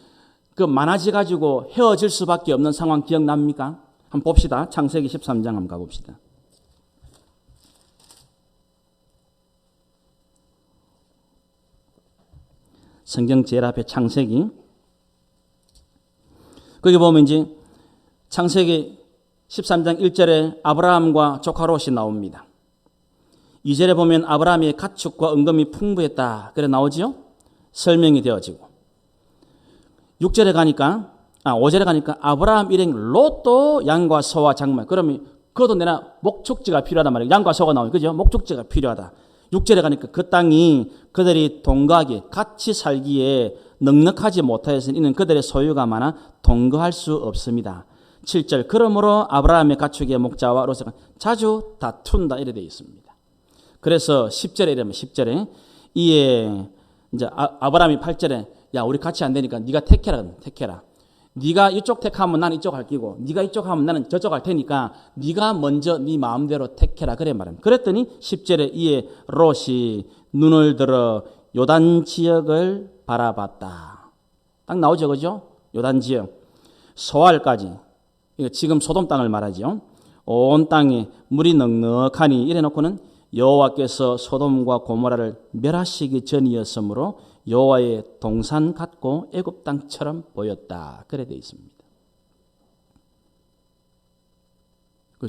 그 많아지 가지고 헤어질 수밖에 없는 상황 기억납니까? 한번 봅시다. 창세기 13장 한번 가봅시다. 성경 제일 앞에 창세기. 거기 보면 이제 창세기 13장 1절에 아브라함과 조카 롯이 나옵니다. 2절에 보면 아브라함의 가축과 은금이 풍부했다. 그래 나오지요? 설명이 되어지고. 5절에 가니까 아브라함 일행 롯도 양과 소와 장말. 그러면 그것도 내나 목축지가 필요하단 말이에요. 양과 소가 나오니 그죠? 목축지가 필요하다. 6절에 가니까 그 땅이 그들이 동거하기에 같이 살기에 넉넉하지 못하여서 이는 그들의 소유가 많아 동거할 수 없습니다. 7절 그러므로 아브라함의 가축의 목자와 롯은 자주 다툰다 이래 되어 있습니다. 그래서 10절에 이러면 10절에 이에 이제 아브라함이 8절에 야 우리 같이 안 되니까 네가 택해라. 네가 이쪽 택하면 나는 이쪽 할 끼고 네가 이쪽 하면 나는 저쪽 할 테니까 네가 먼저 네 마음대로 택해라 그래 말합니다. 그랬더니 10절에 이에 롯이 눈을 들어 요단 지역을 바라봤다. 딱 나오죠, 그죠? 요단 지역 소알까지. 지금 소돔 땅을 말하죠. 온 땅에 물이 넉넉하니 이래놓고는 여호와께서 소돔과 고모라를 멸하시기 전이었으므로 여호와의 동산 같고 애굽 땅처럼 보였다. 그래 되어 있습니다.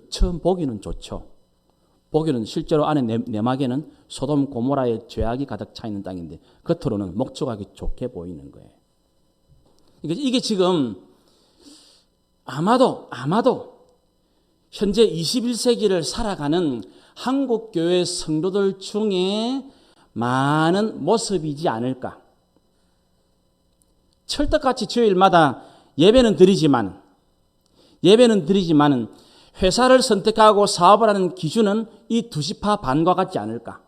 처음 보기는 좋죠. 보기는 실제로 안에 내막에는 소돔 고모라의 죄악이 가득 차 있는 땅인데 겉으로는 목축하기 좋게 보이는 거예요. 이게 지금 아마도 현재 21세기를 살아가는 한국 교회 성도들 중에 많은 모습이지 않을까. 철떡같이 주일마다 예배는 드리지만 회사를 선택하고 사업을 하는 기준은 이 두지파 반과 같지 않을까.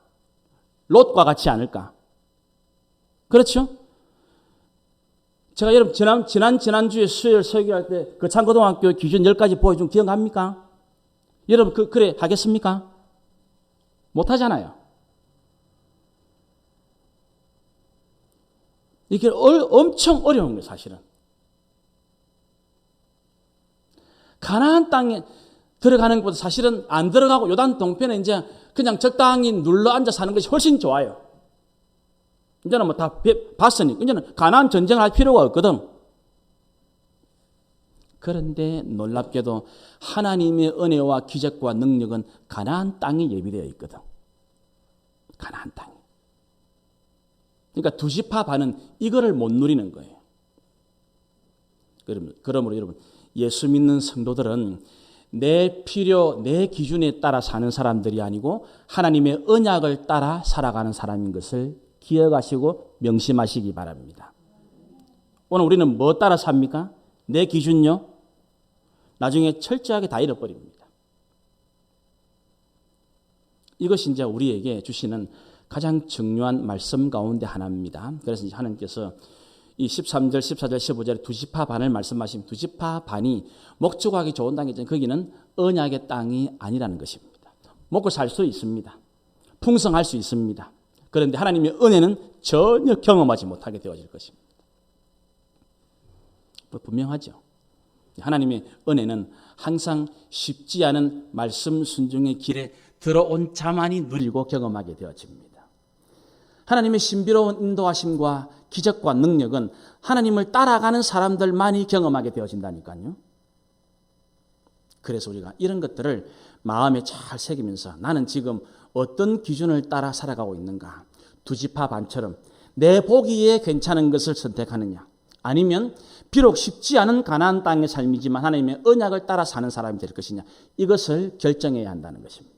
롯과 같지 않을까. 그렇죠? 제가 여러분 지난주에 수요일 설교할 때 그 창고등학교 기준 10가지 보여준 기억합니까? 여러분 그래 하겠습니까? 못하잖아요. 이게 엄청 어려운 거예요, 사실은. 가나안 땅에 들어가는 것보다 사실은 안 들어가고 요단 동편에 이제 그냥 적당히 눌러 앉아 사는 것이 훨씬 좋아요. 이제는 뭐 다 봤으니 이제는 가나안 전쟁을 할 필요가 없거든. 그런데 놀랍게도 하나님의 은혜와 기적과 능력은 가나안 땅에 예비되어 있거든. 가나안 땅에. 그러니까 두지파 반은 이거를 못 누리는 거예요. 그러므로 여러분 예수 믿는 성도들은 내 필요, 내 기준에 따라 사는 사람들이 아니고 하나님의 언약을 따라 살아가는 사람인 것을 기억하시고 명심하시기 바랍니다. 오늘 우리는 뭐 따라 삽니까? 내 기준요? 나중에 철저하게 다 잃어버립니다. 이것이 이제 우리에게 주시는 가장 중요한 말씀 가운데 하나입니다. 그래서 이제 하나님께서 이 13절, 14절, 15절에 두지파 반을 말씀하시면 두지파 반이 목축하기 좋은 땅이잖아요. 거기는 언약의 땅이 아니라는 것입니다. 먹고 살 수 있습니다. 풍성할 수 있습니다. 그런데 하나님의 은혜는 전혀 경험하지 못하게 되어질 것입니다. 분명하죠. 하나님의 은혜는 항상 쉽지 않은 말씀 순종의 길에 들어온 자만이 누리고 경험하게 되어집니다. 하나님의 신비로운 인도하심과 기적과 능력은 하나님을 따라가는 사람들만이 경험하게 되어진다니까요. 그래서 우리가 이런 것들을 마음에 잘 새기면서 나는 지금 어떤 기준을 따라 살아가고 있는가. 두지파 반처럼 내 보기에 괜찮은 것을 선택하느냐. 아니면 비록 쉽지 않은 가나안 땅의 삶이지만 하나님의 언약을 따라 사는 사람이 될 것이냐. 이것을 결정해야 한다는 것입니다.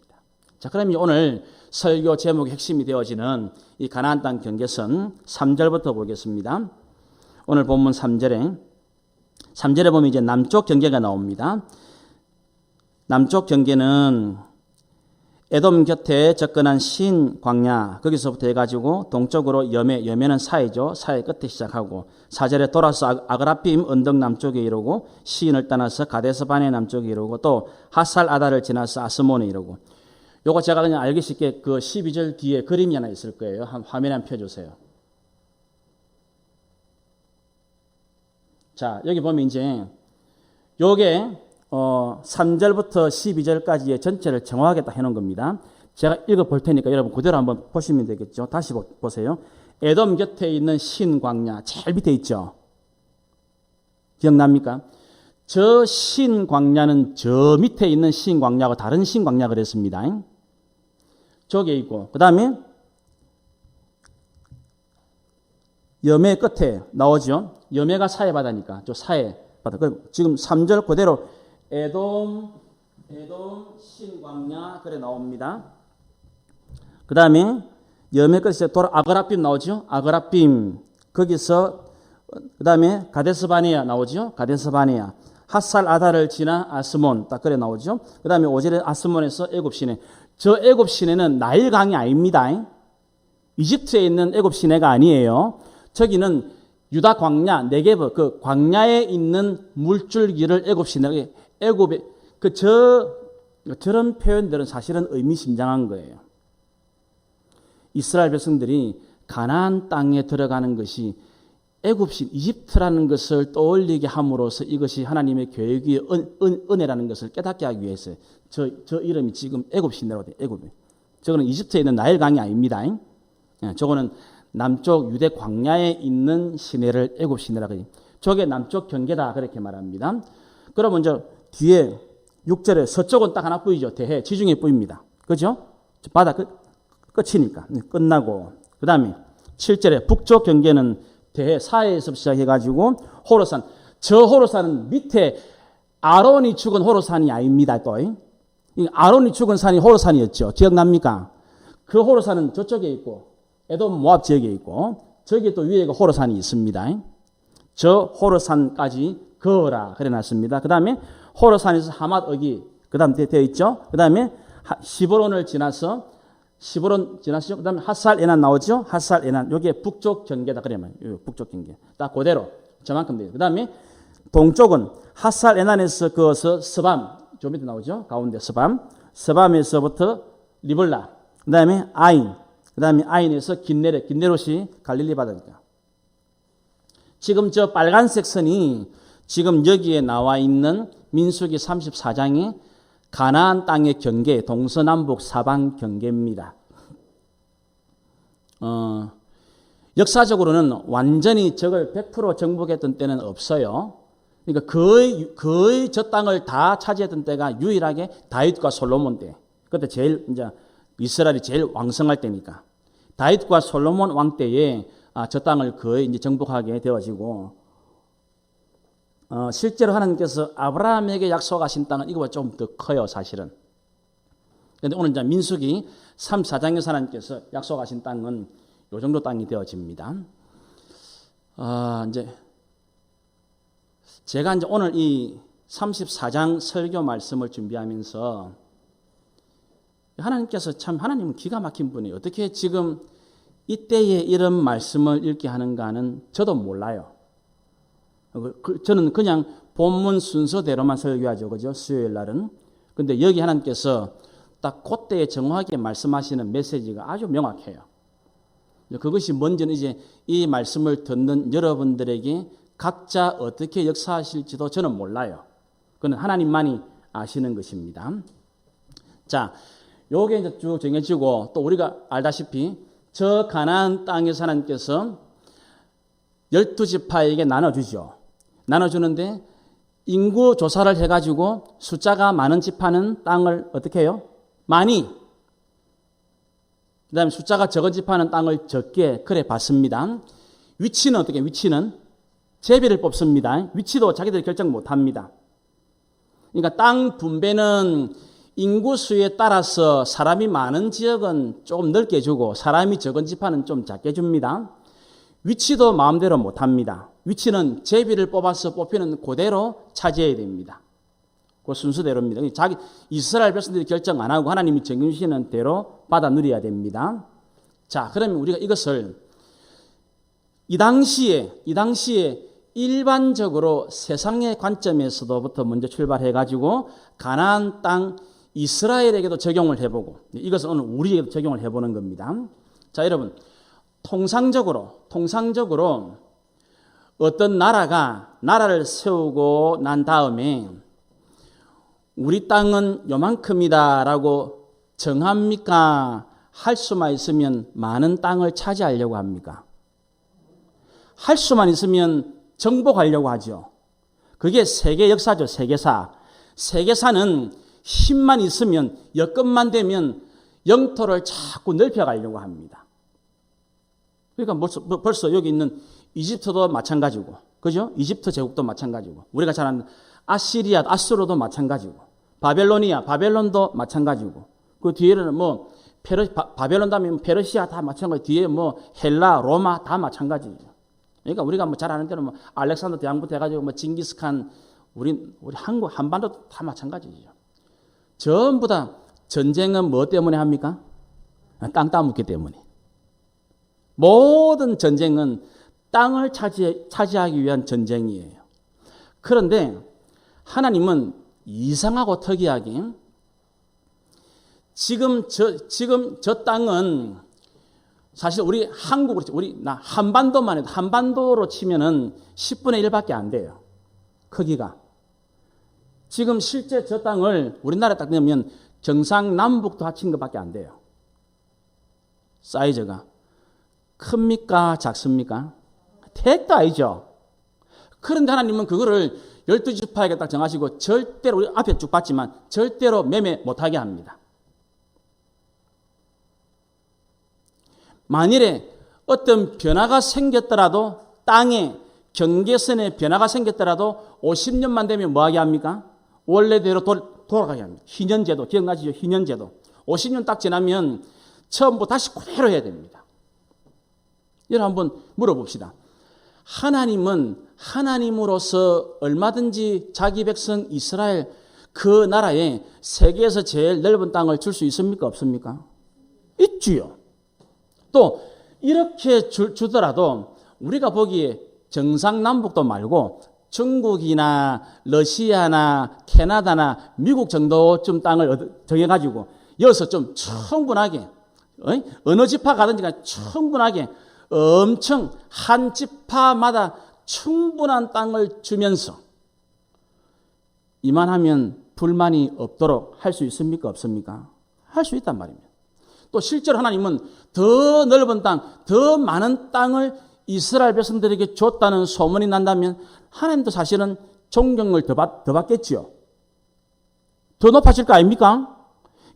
자, 그럼 오늘 설교 제목의 핵심이 되어지는 이 가나안 땅 경계선 3절부터 보겠습니다. 오늘 본문 3절에 보면 이제 남쪽 경계가 나옵니다. 남쪽 경계는 에돔 곁에 접근한 신 광야 거기서부터 해가지고 동쪽으로 여매는 사해죠. 사해 끝에 시작하고 4절에 돌아서 아그라핌 언덕 남쪽에 이르고 시인을 떠나서 가데스 바네 남쪽에 이르고 또 하살 아다를 지나서 아스몬에 이르고 요거 제가 그냥 알기 쉽게 그 12절 뒤에 그림이 하나 있을 거예요. 화면에 한번 펴주세요. 자, 여기 보면 이제 요게 3절부터 12절까지의 전체를 정확하게 딱 해놓은 겁니다. 제가 읽어볼 테니까 여러분 그대로 한번 보시면 되겠죠. 다시 보세요. 에돔 곁에 있는 신 광야 제일 밑에 있죠. 기억납니까? 저 신광야는 저 밑에 있는 신광야하고 다른 신광야 그랬습니다. 저게 있고, 그 다음에 여매 끝에 나오죠. 여매가 사해 바다니까 저 사해 바다. 지금 3절 그대로 에돔 신광야 그래 나옵니다. 그 다음에 여매 끝에 돌아 아그라빔 나오죠. 아그라빔 거기서 그 다음에 가데스바네아 나오죠. 가데스바네아 핫살 아다를 지나 아스몬 딱 그래 나오죠. 그 다음에 5절에 아스몬에서 애굽 시내. 저 애굽 시내는 나일강이 아닙니다. 이집트에 있는 애굽 시내가 아니에요. 저기는 유다 광야, 네게브 그 광야에 있는 물줄기를 애굽 시내. 애굽에 저런 표현들은 사실은 의미심장한 거예요. 이스라엘 백성들이 가나안 땅에 들어가는 것이 애굽신 이집트라는 것을 떠올리게 함으로써 이것이 하나님의 계획의 은혜라는 것을 깨닫게 하기 위해서 저 이름이 지금 애굽 시내라고 돼요. 애굽이. 저거는 이집트에 있는 나일강이 아닙니다. 저거는 남쪽 유대 광야에 있는 시내를 애굽 시내라고 해요. 저게 남쪽 경계다 그렇게 말합니다. 그러면 이제 뒤에 6절에 서쪽은 딱 하나 뿌이죠. 대해 지중해 뿌입니다. 그죠? 바다 끝이니까 끝나고 그 다음에 7절에 북쪽 경계는 대해 사해에서 시작해가지고 호로산. 저 호로산은 밑에 아론이 죽은 호로산이 아닙니다. 또 아론이 죽은 산이 호로산이었죠. 기억납니까? 그 호로산은 저쪽에 있고 에돔 모압 지역에 있고 저기 또 위에 호로산이 있습니다. 저 호로산까지 거어라 그래 놨습니다. 그 다음에 호로산에서 하맛 어기 그 다음 되어 있죠. 그 다음에 시브론을 지나서 시브론 지나시죠. 그 다음에 핫살 에난 나오죠. 핫살 에난. 여기에 북쪽 경계다. 그러면 북쪽 경계. 딱 그대로 저만큼 돼요. 그 다음에 동쪽은 핫살 에난에서 그어서 스밤. 저 밑에 나오죠. 가운데 스밤. 스밤에서부터 리블라. 그 다음에 아인. 그 다음에 아인에서 긴네롯이 갈릴리 바다니까. 지금 저 빨간색 선이 지금 여기에 나와 있는 민수기 34장에 가나안 땅의 경계, 동서남북 사방 경계입니다. 역사적으로는 완전히 저걸 100% 정복했던 때는 없어요. 그러니까 거의 저 땅을 다 차지했던 때가 유일하게 다윗과 솔로몬 때. 그때 제일 이제 이스라엘이 제일 왕성할 때니까. 다윗과 솔로몬 왕 때에 저 땅을 거의 이제 정복하게 되어지고. 실제로 하나님께서 아브라함에게 약속하신 땅은 이거보다 좀 더 커요, 사실은. 그런데 오늘 이제 민수기 34장에서 하나님께서 약속하신 땅은 요 정도 땅이 되어집니다. 이제 제가 이제 오늘 이 34장 설교 말씀을 준비하면서 하나님께서 참 하나님은 기가 막힌 분이에요. 어떻게 지금 이때에 이런 말씀을 읽게 하는가는 저도 몰라요. 저는 그냥 본문 순서대로만 설교하죠. 그죠? 수요일 날은. 근데 여기 하나님께서 딱 그때에 정확하게 말씀하시는 메시지가 아주 명확해요. 그것이 뭔지는 이제 이 말씀을 듣는 여러분들에게 각자 어떻게 역사하실지도 저는 몰라요. 그건 하나님만이 아시는 것입니다. 자, 요게 이제 쭉 정해지고 또 우리가 알다시피 저 가나안 땅에서 하나님께서 12지파에게 나눠주죠. 나눠주는데 인구 조사를 해가지고 숫자가 많은 지파는 땅을 어떻게 해요? 많이. 그 다음에 숫자가 적은 지파는 땅을 적게 그래 받습니다. 위치는 어떻게? 위치는 제비를 뽑습니다. 위치도 자기들이 결정 못합니다. 그러니까 땅 분배는 인구수에 따라서 사람이 많은 지역은 조금 넓게 주고 사람이 적은 지파는 좀 작게 줍니다. 위치도 마음대로 못합니다. 위치는 제비를 뽑아서 뽑히는 그대로 차지해야 됩니다. 그 순서대로입니다. 이스라엘 백성들이 결정 안 하고 하나님이 정해주시는 대로 받아 누려야 됩니다. 자, 그러면 우리가 이것을 이 당시에 일반적으로 세상의 관점에서부터 먼저 출발해가지고 가나안 땅 이스라엘에게도 적용을 해보고 이것은 오늘 우리에게도 적용을 해보는 겁니다. 자, 여러분. 통상적으로 어떤 나라가 나라를 세우고 난 다음에 우리 땅은 요만큼이다라고 정합니까? 할 수만 있으면 많은 땅을 차지하려고 합니까? 할 수만 있으면 정복하려고 하죠. 그게 세계 역사죠. 세계사. 세계사는 힘만 있으면, 여건만 되면 영토를 자꾸 넓혀가려고 합니다. 그러니까 벌써 여기 있는 이집트도 마찬가지고, 그죠? 이집트 제국도 마찬가지고, 우리가 잘 아는 아시리아, 아수르도 마찬가지고, 바벨론도 마찬가지고, 그 뒤에는 뭐 바벨론 다음에 페르시아 다 마찬가지, 뒤에 뭐 헬라, 로마 다 마찬가지죠. 그러니까 우리가 뭐 잘 아는 대로 뭐 알렉산더 대왕부터 해가지고 뭐 징기스칸, 우리 한국 한반도 다 마찬가지죠. 전부 다 전쟁은 뭐 때문에 합니까? 땅 따먹기 때문에. 모든 전쟁은 땅을 차지하기 위한 전쟁이에요. 그런데 하나님은 이상하고 특이하게 지금 저 땅은 사실 우리 한국으로, 한반도만 해도, 한반도로 치면은 10분의 1밖에 안 돼요. 크기가. 지금 실제 저 땅을 우리나라 딱 내면 경상남북도 합친 것밖에 안 돼요. 사이즈가. 큽니까? 작습니까? 택도 아니죠. 그런데 하나님은 그거를 12지파에게 딱 정하시고 절대로, 우리 앞에 쭉 봤지만 절대로 매매 못하게 합니다. 만일에 어떤 변화가 생겼더라도, 땅에 경계선에 변화가 생겼더라도 50년만 되면 뭐 하게 합니까? 원래대로 돌아가게 합니다. 희년제도, 기억나시죠? 희년제도. 50년 딱 지나면 처음부터 다시 그대로 해야 됩니다. 여러분 한번 물어봅시다. 하나님은 하나님으로서 얼마든지 자기 백성 이스라엘 그 나라에 세계에서 제일 넓은 땅을 줄 수 있습니까? 없습니까? 있지요. 또 이렇게 주더라도 우리가 보기에 정상남북도 말고 중국이나 러시아나 캐나다나 미국 정도쯤 땅을 정해가지고 여기서 좀 충분하게, 어느 지파 가든지 충분하게 엄청 한 지파마다 충분한 땅을 주면서 이만하면 불만이 없도록 할 수 있습니까? 없습니까? 할 수 있단 말입니다. 또 실제로 하나님은 더 넓은 땅, 더 많은 땅을 이스라엘 백성들에게 줬다는 소문이 난다면 하나님도 사실은 존경을 더 받겠지요. 더 높아질 거 아닙니까?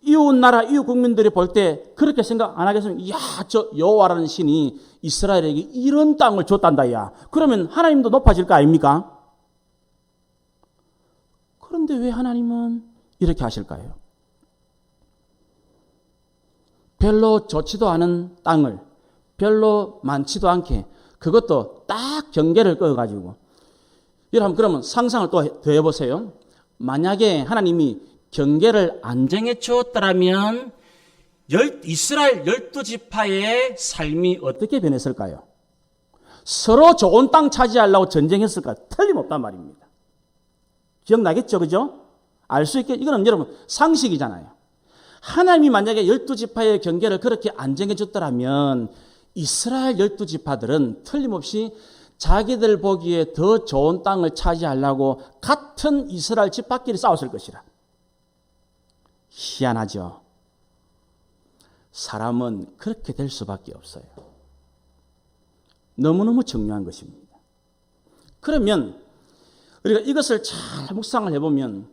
이웃 나라, 이웃 국민들이 볼 때 그렇게 생각 안 하겠습니까? 이야, 저 여호와라는 신이 이스라엘에게 이런 땅을 줬단다, 야. 그러면 하나님도 높아질 거 아닙니까? 그런데 왜 하나님은 이렇게 하실까요? 별로 좋지도 않은 땅을 별로 많지도 않게 그것도 딱 경계를 그어가지고, 여러분 그러면 상상을 또 더 해보세요. 만약에 하나님이 경계를 안 정해 주었더라면 이스라엘 12지파의 삶이 어떻게 변했을까요? 서로 좋은 땅 차지하려고 전쟁했을까요? 틀림없단 말입니다. 기억나겠죠? 그죠? 알 수 있게, 이거는 여러분 상식이잖아요. 하나님이 만약에 12지파의 경계를 그렇게 안 정해줬더라면 이스라엘 12지파들은 틀림없이 자기들 보기에 더 좋은 땅을 차지하려고 같은 이스라엘 지파끼리 싸웠을 것이라. 희한하죠. 사람은 그렇게 될 수밖에 없어요. 너무너무 중요한 것입니다. 그러면 우리가 이것을 잘 묵상을 해보면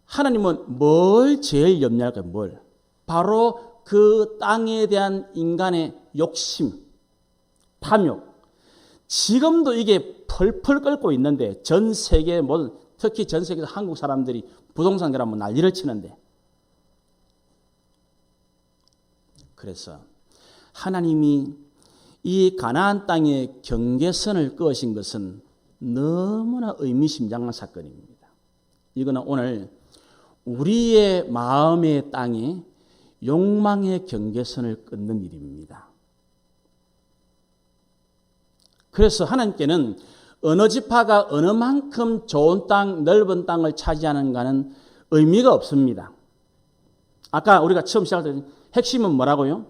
하나님은 뭘 제일 염려할까요? 뭘? 바로 그 땅에 대한 인간의 욕심, 탐욕. 지금도 이게 펄펄 끓고 있는데 전 세계, 특히 전 세계에서 한국 사람들이 부동산 거라면 난리를 치는데, 그래서 하나님이 이 가나안 땅의 경계선을 그으신 것은 너무나 의미심장한 사건입니다. 이거는 오늘 우리의 마음의 땅에 욕망의 경계선을 끊는 일입니다. 그래서 하나님께는 어느 지파가 어느 만큼 좋은 땅, 넓은 땅을 차지하는가는 의미가 없습니다. 아까 우리가 처음 시작할 때 핵심은 뭐라고요?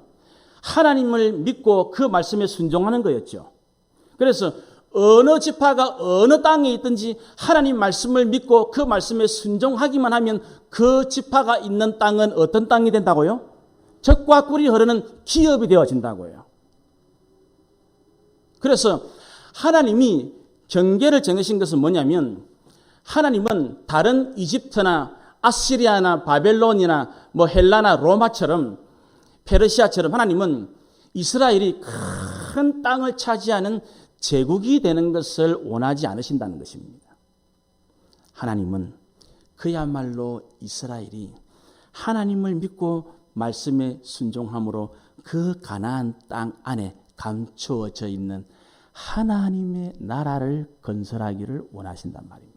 하나님을 믿고 그 말씀에 순종하는 거였죠. 그래서 어느 지파가 어느 땅에 있든지 하나님 말씀을 믿고 그 말씀에 순종하기만 하면 그 지파가 있는 땅은 어떤 땅이 된다고요? 젖과 꿀이 흐르는 기업이 되어진다고요. 그래서 하나님이 경계를 정하신 것은 뭐냐면 하나님은 다른 이집트나 아시리아나 바벨론이나 헬라나 로마처럼 페르시아처럼 하나님은 이스라엘이 큰 땅을 차지하는 제국이 되는 것을 원하지 않으신다는 것입니다. 하나님은 그야말로 이스라엘이 하나님을 믿고 말씀에 순종함으로 그 가나안 땅 안에 감추어져 있는 하나님의 나라를 건설하기를 원하신단 말입니다.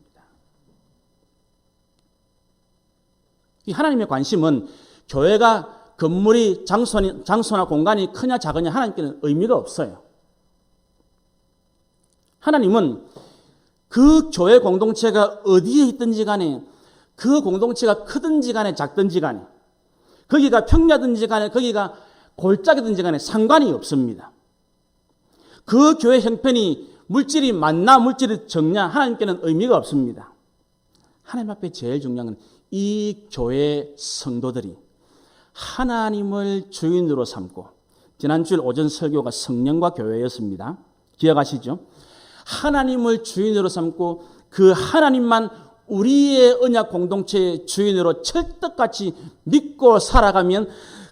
이 하나님의 관심은 교회가 건물이 장소나 공간이 크냐 작으냐 하나님께는 의미가 없어요. 하나님은 그 교회 공동체가 어디에 있든지 간에 그 공동체가 크든지 간에 작든지 간에 거기가 평야든지 간에 거기가 골짜기든지 간에 상관이 없습니다. 그 교회 형편이 물질이 많나 물질이 적냐 하나님께는 의미가 없습니다. 하나님 앞에 제일 중요한 건 이 교회 성도들이 하나님을 주인으로 삼고, 지난주일 오전 설교가 성령과 교회였습니다. 기억하시죠? 하나님을 주인으로 삼고 그 하나님만 우리의 언약 공동체의 주인으로 철떡같이 믿고 살아가면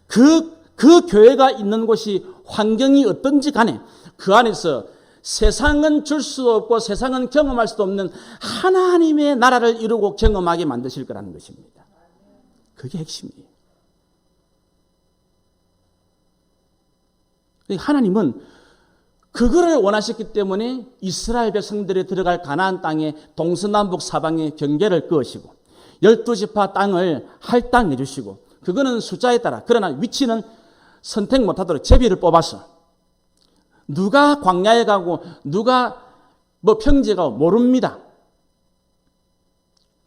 그 교회가 있는 곳이 환경이 어떤지 간에 그 안에서 세상은 줄 수도 없고 세상은 경험할 수도 없는 하나님의 나라를 이루고 경험하게 만드실 거라는 것입니다. 그게 핵심이에요. 하나님은 그거를 원하셨기 때문에 이스라엘 백성들이 들어갈 가나안 땅에 동서남북 사방에 경계를 그으시고 12지파 땅을 할당해 주시고, 그거는 숫자에 따라, 그러나 위치는 선택 못하도록 제비를 뽑아서 누가 광야에 가고 누가 평지에 가고 모릅니다.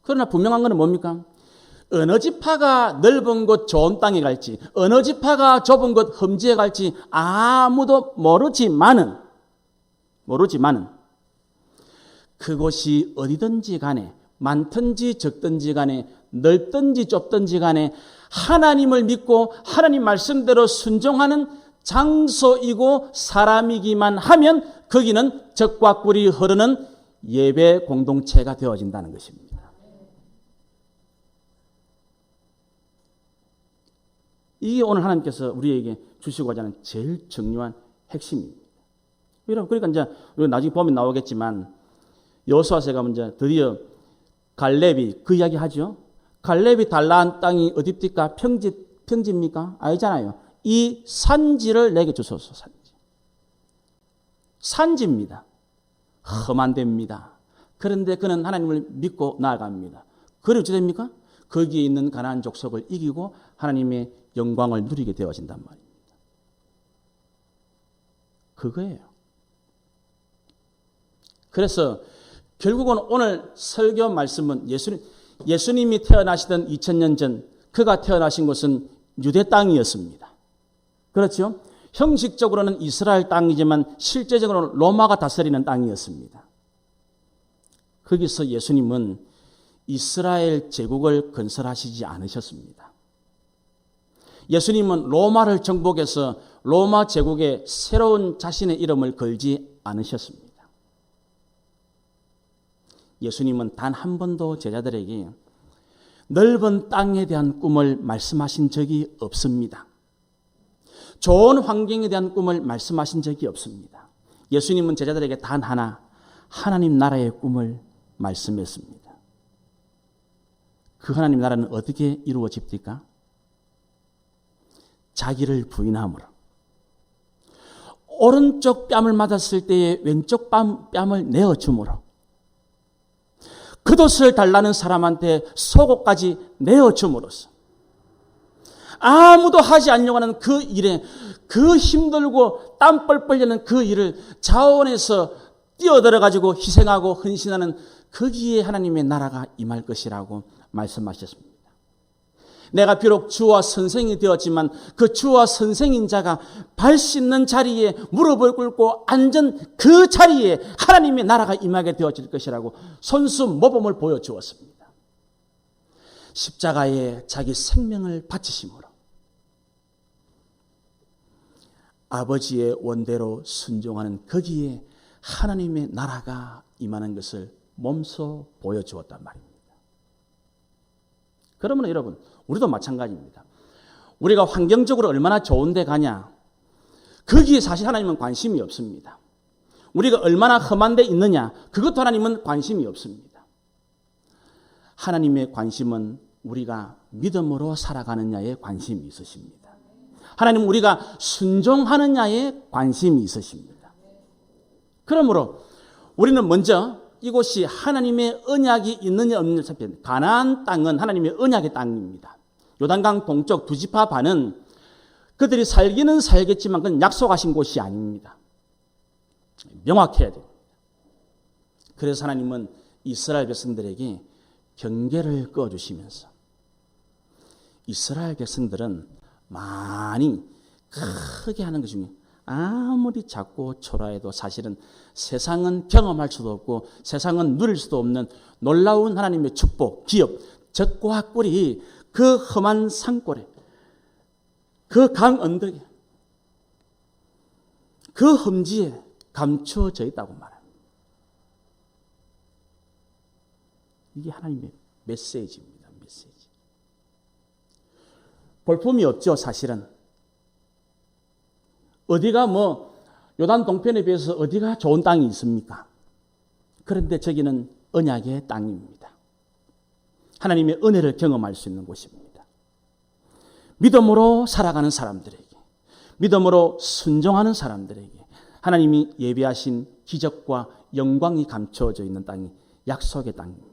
그러나 분명한 것은 뭡니까? 어느 지파가 넓은 곳 좋은 땅에 갈지 어느 지파가 좁은 곳 험지에 갈지 아무도 모르지만은 그곳이 어디든지 간에 많든지 적든지 간에 넓든지 좁든지 간에 하나님을 믿고 하나님 말씀대로 순종하는 장소이고 사람이기만 하면 거기는 젖과 꿀이 흐르는 예배 공동체가 되어진다는 것입니다. 이게 오늘 하나님께서 우리에게 주시고자 하는 제일 중요한 핵심입니다. 그러니까 이제 우리 나중에 보면 나오겠지만 여호수아서에 가면 이제 드디어 갈렙이 그 이야기 하죠. 갈렙이 달라한 땅이 어디입니까? 평지입니까? 아니잖아요. 이 산지를 내게 주소서. 산지입니다. 험한 데입니다. 그런데 그는 하나님을 믿고 나아갑니다. 그리고 어찌 됩니까? 거기에 있는 가나안 족속을 이기고 하나님의 영광을 누리게 되어진단 말입니다. 그거예요. 그래서 결국은 오늘 설교 말씀은 예수님이 태어나시던 2000년 전 그가 태어나신 곳은 유대 땅이었습니다. 그렇죠? 형식적으로는 이스라엘 땅이지만 실제적으로는 로마가 다스리는 땅이었습니다. 거기서 예수님은 이스라엘 제국을 건설하시지 않으셨습니다. 예수님은 로마를 정복해서 로마 제국에 새로운 자신의 이름을 걸지 않으셨습니다. 예수님은 단 한 번도 제자들에게 넓은 땅에 대한 꿈을 말씀하신 적이 없습니다. 좋은 환경에 대한 꿈을 말씀하신 적이 없습니다. 예수님은 제자들에게 단 하나, 하나님 나라의 꿈을 말씀했습니다. 그 하나님 나라는 어떻게 이루어집니까? 자기를 부인함으로. 오른쪽 뺨을 맞았을 때에 왼쪽 뺨을 내어줌으로. 겉옷을 달라는 사람한테 속옷까지 내어줌으로써 아무도 하지 않으려고 하는 그 일에, 그 힘들고 땀 뻘뻘 나는 그 일을 자원해서 뛰어들어가지고 희생하고 헌신하는 거기에 하나님의 나라가 임할 것이라고 말씀하셨습니다. 내가 비록 주와 선생이 되었지만 그 주와 선생인 자가 발 씻는 자리에 무릎을 꿇고 앉은 그 자리에 하나님의 나라가 임하게 되어질 것이라고 손수 모범을 보여주었습니다. 십자가에 자기 생명을 바치심으로 아버지의 원대로 순종하는 거기에 하나님의 나라가 임하는 것을 몸소 보여주었단 말입니다. 그러면 여러분, 우리도 마찬가지입니다. 우리가 환경적으로 얼마나 좋은 데 가냐, 거기에 사실 하나님은 관심이 없습니다. 우리가 얼마나 험한 데 있느냐, 그것도 하나님은 관심이 없습니다. 하나님의 관심은 우리가 믿음으로 살아가느냐에 관심이 있으십니다. 하나님은 우리가 순종하느냐에 관심이 있으십니다. 그러므로 우리는 먼저 이곳이 하나님의 언약이 있느냐 없느냐를 살펴야 됩니다. 가나안 땅은 하나님의 언약의 땅입니다. 요단강 동쪽 두 지파 반은 그들이 살기는 살겠지만 그건 약속하신 곳이 아닙니다. 명확해야 됩니다. 그래서 하나님은 이스라엘 백성들에게 경계를 그어주시면서 이스라엘 백성들은 많이 크게 하는 것 중에 아무리 작고 초라해도 사실은 세상은 경험할 수도 없고 세상은 누릴 수도 없는 놀라운 하나님의 축복, 기업, 젖과 꿀이 그 험한 산골에, 그 강 언덕에, 그 험지에 감추어져 있다고 말합니다. 이게 하나님의 메시지입니다. 메시지. 볼품이 없죠, 사실은. 어디가 요단 동편에 비해서 어디가 좋은 땅이 있습니까? 그런데 저기는 언약의 땅입니다. 하나님의 은혜를 경험할 수 있는 곳입니다. 믿음으로 살아가는 사람들에게, 믿음으로 순종하는 사람들에게 하나님이 예비하신 기적과 영광이 감춰져 있는 땅이 약속의 땅입니다.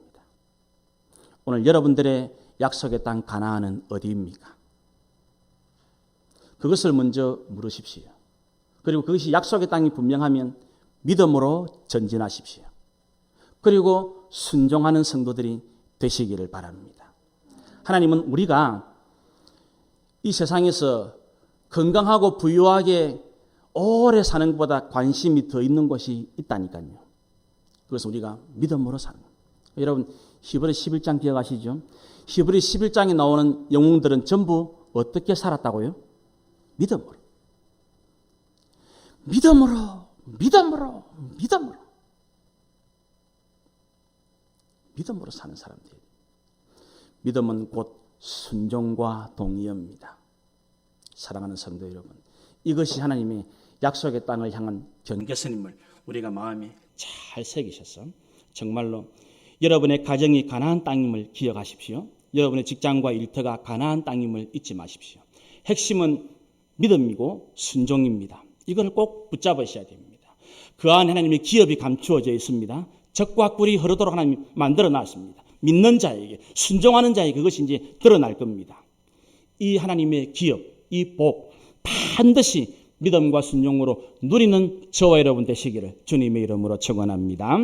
오늘 여러분들의 약속의 땅 가나안은 어디입니까? 그것을 먼저 물으십시오. 그리고 그것이 약속의 땅이 분명하면 믿음으로 전진하십시오. 그리고 순종하는 성도들이 되시기를 바랍니다. 하나님은 우리가 이 세상에서 건강하고 부유하게 오래 사는 것보다 관심이 더 있는 것이 있다니까요. 그것은 우리가 믿음으로 사는 거예요. 여러분 히브리 11장 기억하시죠? 히브리 11장에 나오는 영웅들은 전부 어떻게 살았다고요? 믿음으로. 믿음으로, 믿음으로, 믿음으로. 믿음으로 사는 사람들이. 믿음은 곧 순종과 동의입니다. 사랑하는 성도 여러분, 이것이 하나님의 약속의 땅을 향한 경계선임을 우리가 마음에 잘 새기셔서 정말로 여러분의 가정이 가나안 땅임을 기억하십시오. 여러분의 직장과 일터가 가나안 땅임을 잊지 마십시오. 핵심은 믿음이고 순종입니다. 이걸 꼭 붙잡으셔야 됩니다. 그 안에 하나님의 기업이 감추어져 있습니다. 젖과 꿀이 흐르도록 하나님이 만들어 놨습니다. 믿는 자에게, 순종하는 자에게 그것이 이제 드러날 겁니다. 이 하나님의 기업, 이 복 반드시 믿음과 순종으로 누리는 저와 여러분 되시기를 주님의 이름으로 축원합니다.